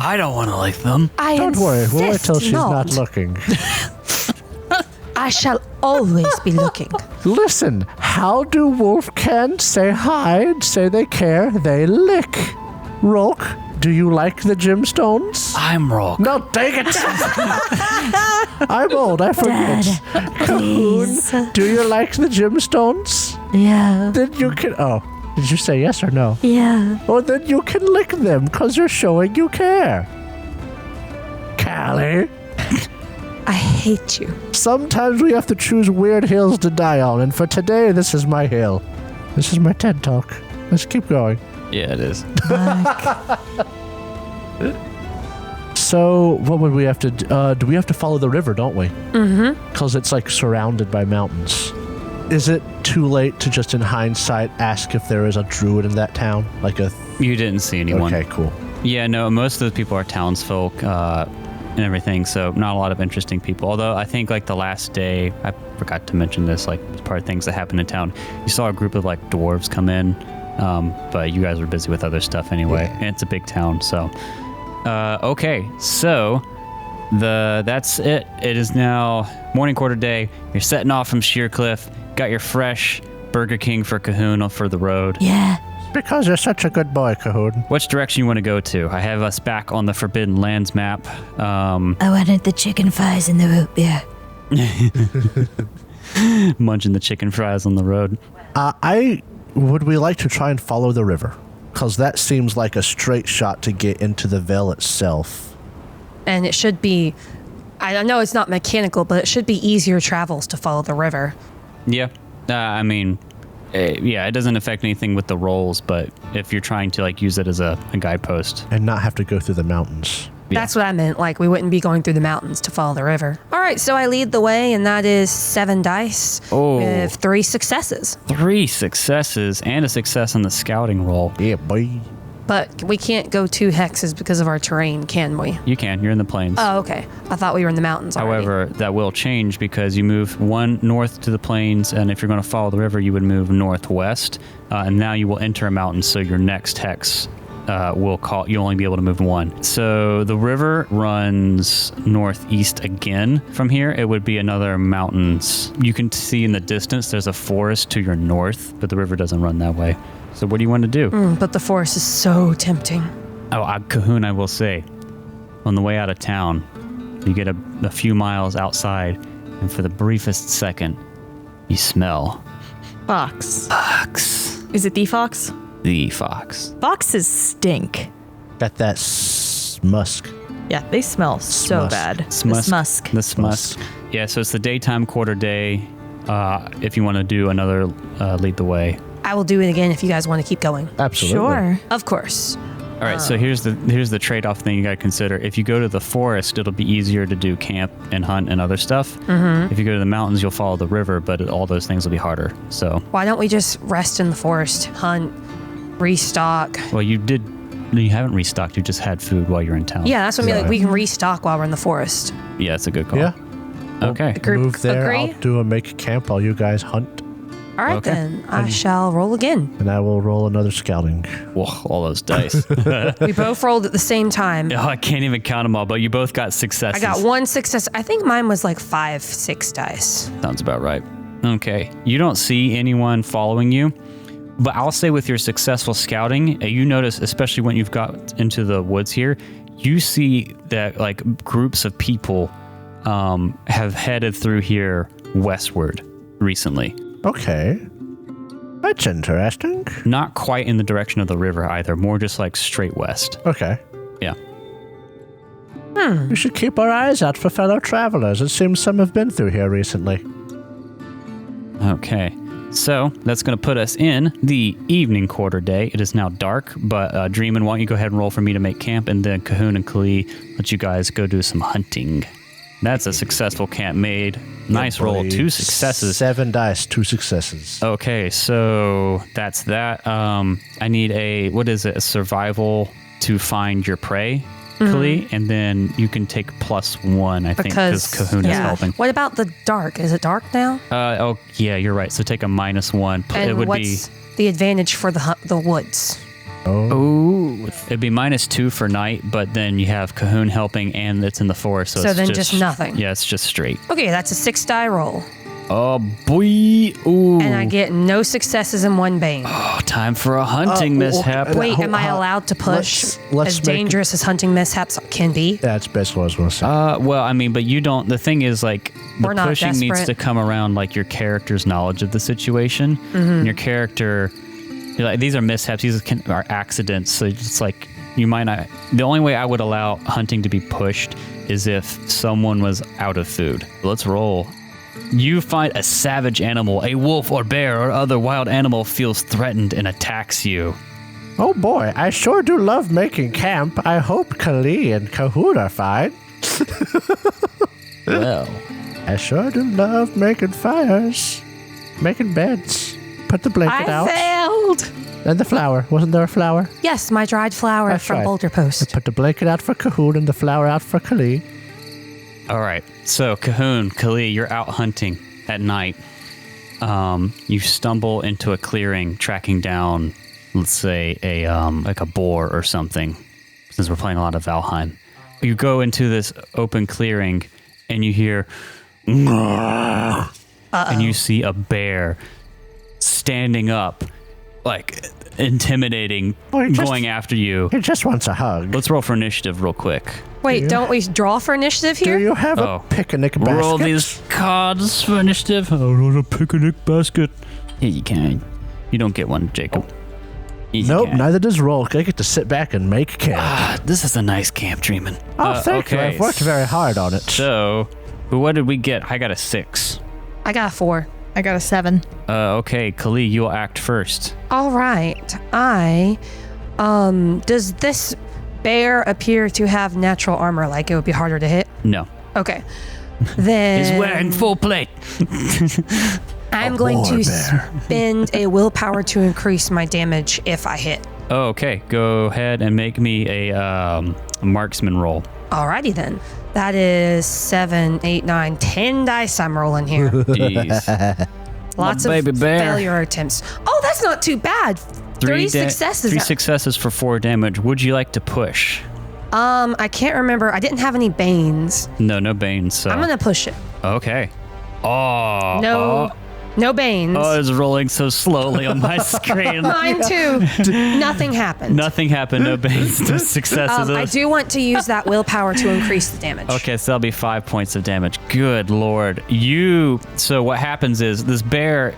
[SPEAKER 4] I don't want to lick them.
[SPEAKER 5] I
[SPEAKER 2] Don't worry, we'll wait till
[SPEAKER 5] insist
[SPEAKER 2] she's not looking.
[SPEAKER 5] I shall always be looking.
[SPEAKER 2] Listen, how do wolfcans say hi and say they care? They lick. Rolk, do you like the gemstones?
[SPEAKER 4] I'm Rolk.
[SPEAKER 2] No, dang it! I'm old, I forget.
[SPEAKER 6] Please.
[SPEAKER 2] Do you like the gemstones?
[SPEAKER 6] Yeah.
[SPEAKER 2] Then you can. Oh, did you say yes or no?
[SPEAKER 6] Yeah.
[SPEAKER 2] Well, then you can lick them because you're showing you care. Callie,
[SPEAKER 5] I hate you.
[SPEAKER 2] sometimes we have to choose weird hills to die on, and for today, this is my hill. This is my TED Talk. Let's keep going.
[SPEAKER 4] Yeah, it is.
[SPEAKER 2] So, what would we have to do? We have to follow the river, don't we? Mm-hmm. Because it's like surrounded by mountains. Is it too late to just in hindsight ask if there is a druid in that town? Like a...
[SPEAKER 4] You didn't see anyone.
[SPEAKER 2] Okay, cool.
[SPEAKER 4] Yeah, no, most of the people are townsfolk. and everything. So not a lot of interesting people. Although I think like the last day, I forgot to mention this, like as part of things that happened in town. You saw a group of like dwarves come in, but you guys were busy with other stuff anyway. And it's a big town, so okay. So that's it. It is now morning, quarter day. You're setting off from Sheercliff. Got your fresh Burger King for Cahoon for the road.
[SPEAKER 6] Yeah.
[SPEAKER 2] Because you're such a good boy, Cahoon.
[SPEAKER 4] Which direction you want to go to? I have us back on the Forbidden Lands map.
[SPEAKER 6] I wanted the chicken fries and the root beer.
[SPEAKER 4] Munching the chicken fries on the road.
[SPEAKER 2] Would we like to try and follow the river? Because that seems like a straight shot to get into the Vale itself.
[SPEAKER 5] And it should be, I know it's not mechanical, but it should be easier travels to follow the river.
[SPEAKER 4] Yeah. I mean, yeah, it doesn't affect anything with the rolls, but if you're trying to like use it as a guidepost.
[SPEAKER 2] And not have to go through the mountains.
[SPEAKER 4] Yeah.
[SPEAKER 5] That's what I meant. Like, we wouldn't be going through the mountains to follow the river. All right, so I lead the way, and that is 7 dice with 3 successes.
[SPEAKER 4] 3 successes and a success on the scouting roll.
[SPEAKER 2] Yeah, boy.
[SPEAKER 5] But we can't go 2 hexes because of our terrain, can we?
[SPEAKER 4] You can. You're in the plains.
[SPEAKER 5] Oh, okay. I thought we were in the mountains already.
[SPEAKER 4] However, that will change because you move 1 north to the plains, and if you're going to follow the river, you would move northwest, and now you will enter a mountain, so your next hex will call. You'll only be able to move 1. So the river runs northeast again from here. It would be another mountains. You can see in the distance there's a forest to your north, but the river doesn't run that way. So what do you want to do?
[SPEAKER 5] But the forest is so tempting.
[SPEAKER 4] Oh, Cahoon, I will say, on the way out of town, you get a few miles outside, and for the briefest second, you smell
[SPEAKER 3] Fox.
[SPEAKER 4] fox.
[SPEAKER 3] Is it the fox?
[SPEAKER 4] The fox.
[SPEAKER 3] Foxes stink.
[SPEAKER 2] Got that musk.
[SPEAKER 3] Yeah, they smell so
[SPEAKER 2] Smusk.
[SPEAKER 3] bad.
[SPEAKER 4] Smusk.
[SPEAKER 3] The
[SPEAKER 4] The smusk. Yeah, so it's the daytime quarter day. If you want to do another lead the way.
[SPEAKER 5] I will do it again if you guys want to keep going.
[SPEAKER 2] Absolutely.
[SPEAKER 3] Sure.
[SPEAKER 5] Of course.
[SPEAKER 4] All right, so here's the trade-off thing you got to consider. If you go to the forest, it'll be easier to do camp and hunt and other stuff. Mm-hmm. If you go to the mountains, you'll follow the river, but all those things will be harder. So
[SPEAKER 5] Why don't we just rest in the forest, hunt, restock?
[SPEAKER 4] well, you haven't restocked. You just had food while you're in town.
[SPEAKER 5] Yeah, that's what I mean. Like, we can restock while we're in the forest.
[SPEAKER 4] Yeah, that's a good call.
[SPEAKER 2] Yeah.
[SPEAKER 4] Okay.
[SPEAKER 2] Move there.
[SPEAKER 5] Agree?
[SPEAKER 2] I'll do a make camp while you guys hunt.
[SPEAKER 5] All right,
[SPEAKER 4] Okay.
[SPEAKER 5] then. I shall roll again.
[SPEAKER 2] And I will roll another scouting.
[SPEAKER 4] Whoa, all those dice.
[SPEAKER 5] We both rolled at the same time.
[SPEAKER 4] Oh, I can't even count them all, but you both got successes.
[SPEAKER 5] I got 1 success. I think mine was like 5, 6 dice.
[SPEAKER 4] Sounds about right. Okay. You don't see anyone following you, but I'll say with your successful scouting, you notice, especially when you've got into the woods here, you see that like groups of people have headed through here westward recently.
[SPEAKER 2] Okay. That's interesting.
[SPEAKER 4] Not quite in the direction of the river either, more just like straight west.
[SPEAKER 2] Okay.
[SPEAKER 4] Yeah.
[SPEAKER 2] We should keep our eyes out for fellow travelers. It seems some have been through here recently.
[SPEAKER 4] Okay. So that's going to put us in the evening quarter day. It is now dark, but Dreeman, why don't you go ahead and roll for me to make camp, and then Cahoon and Kali let you guys go do some hunting. That's a successful camp made. Nice roll.
[SPEAKER 2] Boy,
[SPEAKER 4] 2 successes.
[SPEAKER 2] 7 dice, 2 successes.
[SPEAKER 4] Okay, so that's that. I need a survival to find your prey, Kali, and then you can take +1, I think, because Cahoon is helping.
[SPEAKER 5] What about the dark? Is it dark now?
[SPEAKER 4] Oh, yeah, you're right. So take a -1.
[SPEAKER 5] And
[SPEAKER 4] it would
[SPEAKER 5] what's the advantage for the woods?
[SPEAKER 4] it'd be -2 for night, but then you have Cahoon helping and it's in the forest. So it's
[SPEAKER 5] then just nothing.
[SPEAKER 4] Yeah, it's just straight.
[SPEAKER 5] Okay, that's a 6 die roll.
[SPEAKER 4] Oh, boy. Ooh.
[SPEAKER 5] And I get no successes and 1 bane.
[SPEAKER 4] Oh, time for a hunting mishap.
[SPEAKER 5] Wait, am I allowed to push
[SPEAKER 2] let's
[SPEAKER 5] as
[SPEAKER 2] make
[SPEAKER 5] dangerous as hunting mishaps can be?
[SPEAKER 2] That's basically what I was going to say.
[SPEAKER 4] Well, I mean, but you don't. The thing is, like, the
[SPEAKER 5] We're not
[SPEAKER 4] pushing needs
[SPEAKER 5] desperate.
[SPEAKER 4] to come around like your character's knowledge of the situation. And your character, you're like, these are mishaps. These are accidents. So it's like you might not. The only way I would allow hunting to be pushed is if someone was out of food. Let's roll. You find a savage animal, a wolf or bear or other wild animal feels threatened and attacks you.
[SPEAKER 2] Oh boy, I sure do love making camp. I hope Kali and Cahoon are fine.
[SPEAKER 4] Well,
[SPEAKER 2] I sure do love making fires, making beds, put the blanket out,
[SPEAKER 5] failed.
[SPEAKER 2] and the flour. Wasn't there a flower?
[SPEAKER 5] Yes, my dried flour
[SPEAKER 2] That's
[SPEAKER 5] from
[SPEAKER 2] right.
[SPEAKER 5] Boulder Post.
[SPEAKER 2] Put the blanket out for Cahoon and the flour out for Kali.
[SPEAKER 4] All right. So, Cahoon, Kali, you're out hunting at night. You stumble into a clearing, tracking down, let's say, like a boar or something, since we're playing a lot of Valheim. You go into this open clearing, and you hear, and you see a bear standing up, like intimidating, going after you.
[SPEAKER 2] He just wants a hug.
[SPEAKER 4] Let's roll for initiative real quick.
[SPEAKER 5] Wait, don't we draw for initiative here?
[SPEAKER 2] Do you have a picnic basket?
[SPEAKER 4] Roll these cards for initiative. I want a picnic basket. Yeah, you can. You don't get one, Jacob.
[SPEAKER 2] Nope, neither does Roll. I get to sit back and make camp.
[SPEAKER 4] This is a nice camp, Dreeman.
[SPEAKER 2] Oh, thank you. I've worked very hard on it.
[SPEAKER 4] So, what did we get? I got a 6.
[SPEAKER 5] I got a 4.
[SPEAKER 3] I got a 7.
[SPEAKER 4] Okay, Kali, you'll act first.
[SPEAKER 5] All right. Does this bear appear to have natural armor, like it would be harder to hit?
[SPEAKER 4] No.
[SPEAKER 5] Okay. Then
[SPEAKER 4] He's wearing full plate.
[SPEAKER 5] I'm going to spend a willpower to increase my damage if I hit.
[SPEAKER 4] Oh, okay. Go ahead and make me a marksman roll.
[SPEAKER 5] Alrighty then. That is 7, 8, 9, 10 dice I'm rolling here.
[SPEAKER 4] Jeez.
[SPEAKER 5] Lots of failure attempts. Oh, that's not too bad. 3 successes.
[SPEAKER 4] 3 successes for 4 damage. Would you like to push?
[SPEAKER 5] I can't remember. I didn't have any banes.
[SPEAKER 4] No banes. So.
[SPEAKER 5] I'm gonna push it.
[SPEAKER 4] Okay. Oh.
[SPEAKER 5] No banes.
[SPEAKER 4] Oh, it's rolling so slowly on my screen.
[SPEAKER 5] Mine too. Nothing happened.
[SPEAKER 4] Nothing happened. No banes. No successes.
[SPEAKER 5] I do want to use that willpower to increase the damage.
[SPEAKER 4] Okay, so that'll be 5 points of damage. Good Lord. So what happens is this bear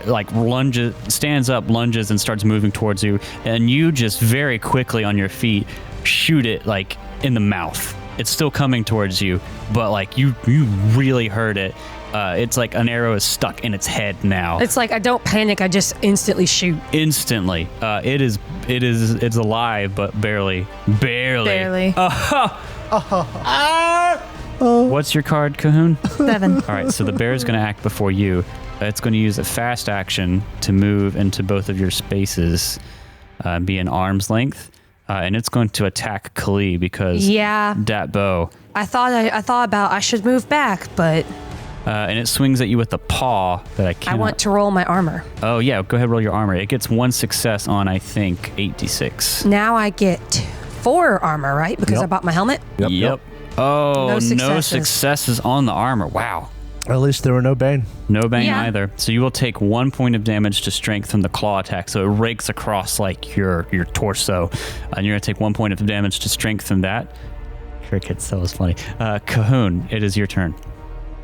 [SPEAKER 4] stands up, lunges, and starts moving towards you, and you just very quickly on your feet shoot it like in the mouth. It's still coming towards you, but like you really hurt it. It's like an arrow is stuck in its head now.
[SPEAKER 5] It's like I don't panic. I just instantly shoot.
[SPEAKER 4] Instantly. It's alive, but barely. What's your card, Cahoon?
[SPEAKER 3] 7.
[SPEAKER 4] All right, so the bear is going to act before you. It's going to use a fast action to move into both of your spaces, be an arm's length, and it's going to attack Kali because that bow.
[SPEAKER 5] I thought about I should move back, but.
[SPEAKER 4] And it swings at you with a paw that I can't.
[SPEAKER 5] I want to roll my armor.
[SPEAKER 4] Oh, yeah. Go ahead, roll your armor. It gets 1 success on, I think, 8d6.
[SPEAKER 5] Now I get 4 armor, right? Because I bought my helmet?
[SPEAKER 4] Yep. Oh,
[SPEAKER 5] no
[SPEAKER 4] successes on the armor. Wow.
[SPEAKER 2] At least there were no bane.
[SPEAKER 4] No bane either. So you will take 1 point of damage to strength from the claw attack. So it rakes across like your torso. And you're going to take 1 point of damage to strength from that. Crickets, that was funny. Cahoon, it is your turn.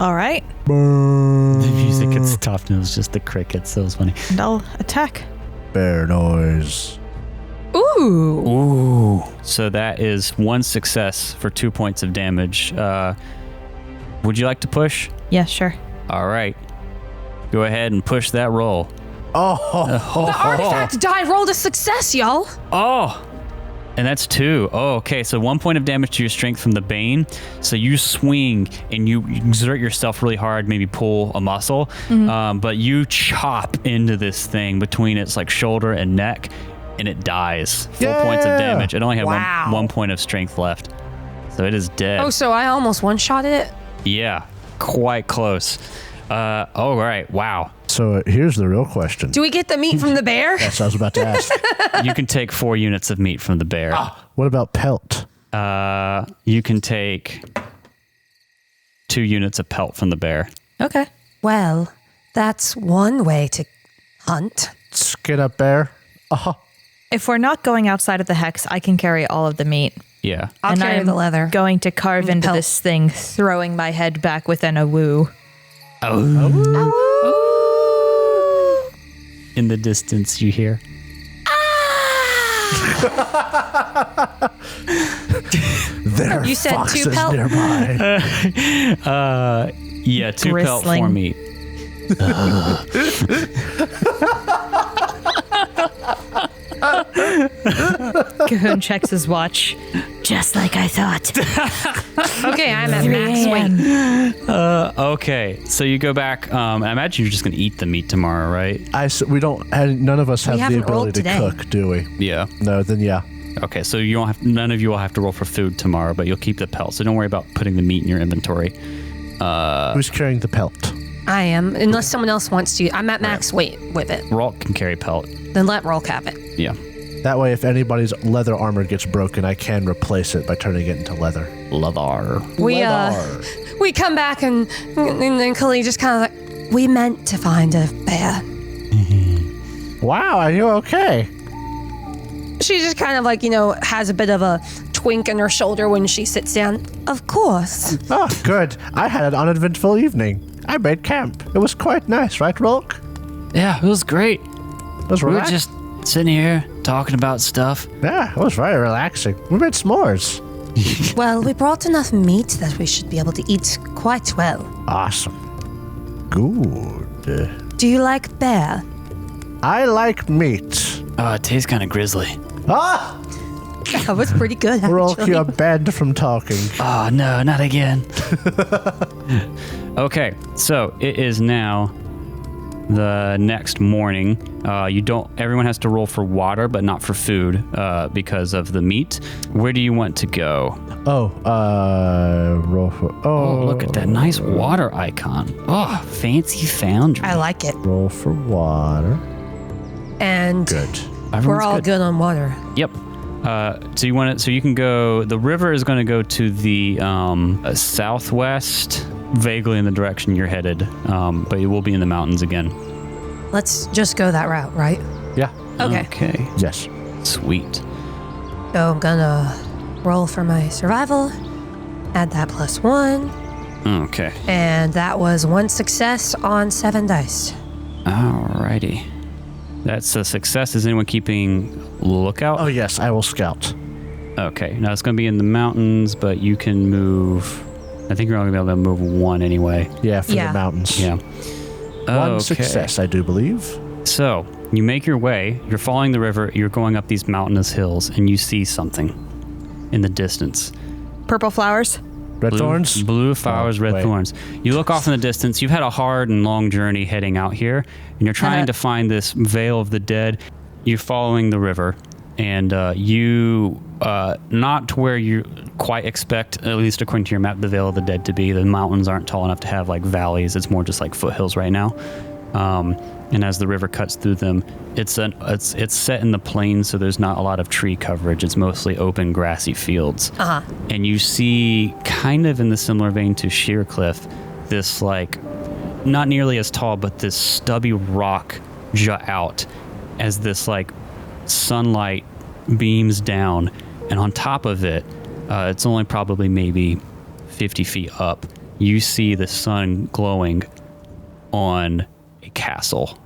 [SPEAKER 3] All right.
[SPEAKER 4] The music had stopped and it was just the crickets. That was funny.
[SPEAKER 3] And I'll attack.
[SPEAKER 2] Bear noise.
[SPEAKER 5] Ooh.
[SPEAKER 4] So that is 1 success for 2 points of damage. Would you like to push?
[SPEAKER 3] Yeah, sure.
[SPEAKER 4] All right. Go ahead and push that roll.
[SPEAKER 5] The artifact die rolled a success, y'all.
[SPEAKER 4] Oh. And that's 2. Oh, okay. So 1 point of damage to your strength from the bane. So you swing and you exert yourself really hard, maybe pull a muscle, but you chop into this thing between its like shoulder and neck, and it dies. 4 points of damage. It only had one point of strength left, so it is dead.
[SPEAKER 5] Oh, so I almost one-shotted it?
[SPEAKER 4] Yeah, quite close. All right. Wow.
[SPEAKER 2] So here's the real question.
[SPEAKER 5] Do we get the meat from the bear?
[SPEAKER 2] That's what I was about to ask.
[SPEAKER 4] You can take 4 units of meat from the bear.
[SPEAKER 2] What about pelt?
[SPEAKER 4] You can take 2 units of pelt from the bear.
[SPEAKER 3] Okay.
[SPEAKER 5] Well, that's one way to hunt.
[SPEAKER 2] Skin up bear.
[SPEAKER 3] If we're not going outside of the hex, I can carry all of the meat.
[SPEAKER 4] Yeah.
[SPEAKER 5] I'll carry
[SPEAKER 3] I'm
[SPEAKER 5] the leather.
[SPEAKER 3] Going to carve into
[SPEAKER 5] pelt.
[SPEAKER 3] this thing, throwing my head back within a woo.
[SPEAKER 4] In the distance, you hear.
[SPEAKER 2] There
[SPEAKER 5] You said 2
[SPEAKER 2] foxes
[SPEAKER 5] pelt?
[SPEAKER 2] nearby.
[SPEAKER 4] Yeah, 2 pelt, 4
[SPEAKER 3] Bristling.
[SPEAKER 4] meat.
[SPEAKER 3] Cahoon checks his watch.
[SPEAKER 6] Just like I thought.
[SPEAKER 5] Okay, I'm at max weight.
[SPEAKER 4] Okay, so you go back. I imagine you're just going to eat the meat tomorrow, right?
[SPEAKER 2] We don't. None of us have the
[SPEAKER 5] haven't rolled
[SPEAKER 2] ability to
[SPEAKER 5] today.
[SPEAKER 2] cook, do we?
[SPEAKER 4] Yeah.
[SPEAKER 2] No. Then yeah.
[SPEAKER 4] Okay, so you don't have. None of you will have to roll for food tomorrow, but you'll keep the pelt. So don't worry about putting the meat in your inventory.
[SPEAKER 2] Who's carrying the pelt?
[SPEAKER 5] I am, unless someone else wants to. I'm at max weight with it.
[SPEAKER 4] Rolk can carry pelt.
[SPEAKER 5] Then let Rolk have it.
[SPEAKER 4] Yeah.
[SPEAKER 2] That way, if anybody's leather armor gets broken, I can replace it by turning it into leather.
[SPEAKER 4] Leather.
[SPEAKER 5] We come back and Khalid just kind of like, we meant to find a bear.
[SPEAKER 2] Wow, are you okay?
[SPEAKER 5] She just kind of like, has a bit of a twink in her shoulder when she sits down. Of course.
[SPEAKER 2] Oh, good. I had an uneventful evening. I made camp. It was quite nice, right, Rolk?
[SPEAKER 4] Yeah, it was great.
[SPEAKER 2] It was
[SPEAKER 4] We were
[SPEAKER 2] relaxing.
[SPEAKER 4] just sitting here talking about stuff.
[SPEAKER 2] Yeah, it was very relaxing. We made s'mores.
[SPEAKER 5] Well, we brought enough meat that we should be able to eat quite well.
[SPEAKER 2] Awesome. Good.
[SPEAKER 5] Do you like bear?
[SPEAKER 2] I like meat.
[SPEAKER 4] Oh, it tastes kind of grisly.
[SPEAKER 2] Ah!
[SPEAKER 5] That was pretty good,
[SPEAKER 2] Rolk,
[SPEAKER 5] actually.
[SPEAKER 2] you're banned from talking.
[SPEAKER 4] Oh, no, not again. Okay, so it is now the next morning. Everyone has to roll for water, but not for food because of the meat. Where do you want to go?
[SPEAKER 2] Roll for...
[SPEAKER 4] Oh, look at that nice water icon. Oh, fancy foundry.
[SPEAKER 5] I like it.
[SPEAKER 2] Roll for water.
[SPEAKER 5] And
[SPEAKER 2] Good.
[SPEAKER 5] we're
[SPEAKER 4] Everyone's
[SPEAKER 5] all good on water.
[SPEAKER 4] Yep. So you can go. The river is going to go to the southwest, vaguely in the direction you're headed, but it will be in the mountains again.
[SPEAKER 5] Let's just go that route, right?
[SPEAKER 2] Yeah.
[SPEAKER 5] Okay.
[SPEAKER 4] Okay.
[SPEAKER 2] Yes.
[SPEAKER 4] Sweet.
[SPEAKER 5] So I'm gonna roll for my survival, add that +1,
[SPEAKER 4] Okay.
[SPEAKER 5] and that was 1 success on 7 dice.
[SPEAKER 4] Alrighty. That's a success. Is anyone keeping lookout?
[SPEAKER 2] Oh, yes, I will scout.
[SPEAKER 4] Okay. Now it's going to be in the mountains, but you can move. I think you're only going to be able to move 1 anyway.
[SPEAKER 2] Yeah, for
[SPEAKER 5] Yeah.
[SPEAKER 2] the mountains.
[SPEAKER 4] Yeah.
[SPEAKER 2] One
[SPEAKER 4] Okay.
[SPEAKER 2] success, I do believe.
[SPEAKER 4] So you make your way. You're following the river. You're going up these mountainous hills, and you see something in the distance.
[SPEAKER 3] Purple flowers.
[SPEAKER 2] Red thorns?
[SPEAKER 4] Blue flowers, red
[SPEAKER 2] wait.
[SPEAKER 4] thorns. You look off in the distance. You've had a hard and long journey heading out here, and you're trying to find this Vale of the Dead. You're following the river, and you, not to where you quite expect, at least according to your map, the Vale of the Dead to be. The mountains aren't tall enough to have like valleys. It's more just like foothills right now. And as the river cuts through them, it's set in the plains, so there's not a lot of tree coverage. It's mostly open, grassy fields. And you see, kind of in the similar vein to Sheer Cliff, this like, not nearly as tall, but this stubby rock jut out as this like sunlight beams down, and on top of it, it's only probably maybe 50 feet up. You see the sun glowing on a castle.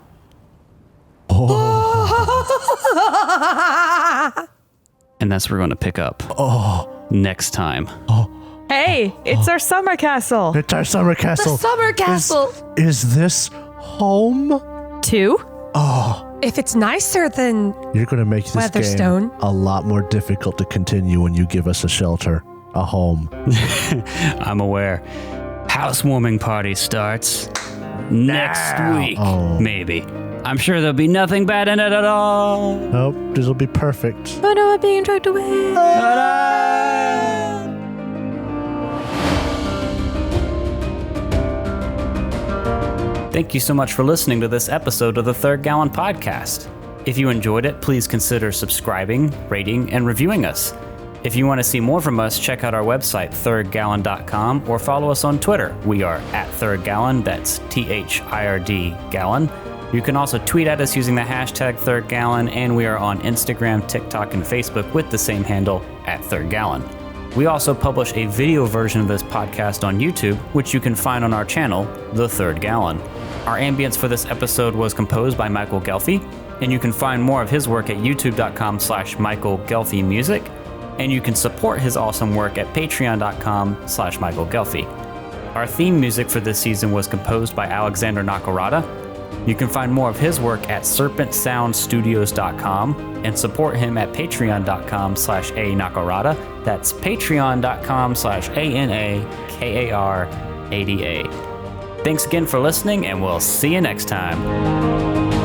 [SPEAKER 4] And that's where we're going to pick up next time.
[SPEAKER 3] Hey, it's our summer castle.
[SPEAKER 2] It's our summer castle.
[SPEAKER 5] Summer castle.
[SPEAKER 2] Is this home?
[SPEAKER 3] 2.
[SPEAKER 5] If it's nicer than
[SPEAKER 2] You're going to make this
[SPEAKER 5] Weatherstone.
[SPEAKER 2] game a lot more difficult to continue when you give us a shelter, a home.
[SPEAKER 4] I'm aware. Housewarming party starts next week, maybe. I'm sure there'll be nothing bad in it at all.
[SPEAKER 2] Nope, this will be perfect.
[SPEAKER 3] Oh no, I'm being dragged away.
[SPEAKER 4] Thank you so much for listening to this episode of the Third Gallon Podcast. If you enjoyed it, please consider subscribing, rating, and reviewing us. If you want to see more from us, check out our website, thirdgallon.com, or follow us on Twitter. We are at Third Gallon, that's THIRD Gallon. You can also tweet at us using the hashtag Third Gallon, and we are on Instagram, TikTok, and Facebook with the same handle, at Third Gallon. We also publish a video version of this podcast on YouTube, which you can find on our channel, The Third Gallon. Our ambience for this episode was composed by Michael Ghelfi, and you can find more of his work at youtube.com/Michael Ghelfi Music, and you can support his awesome work at patreon.com/Michael Ghelfi. Our theme music for this season was composed by Alexander Nakarada. You can find more of his work at serpentsoundstudios.com and support him at patreon.com/A-Nakarada. That's patreon.com/ANAKARADA. Thanks again for listening, and we'll see you next time.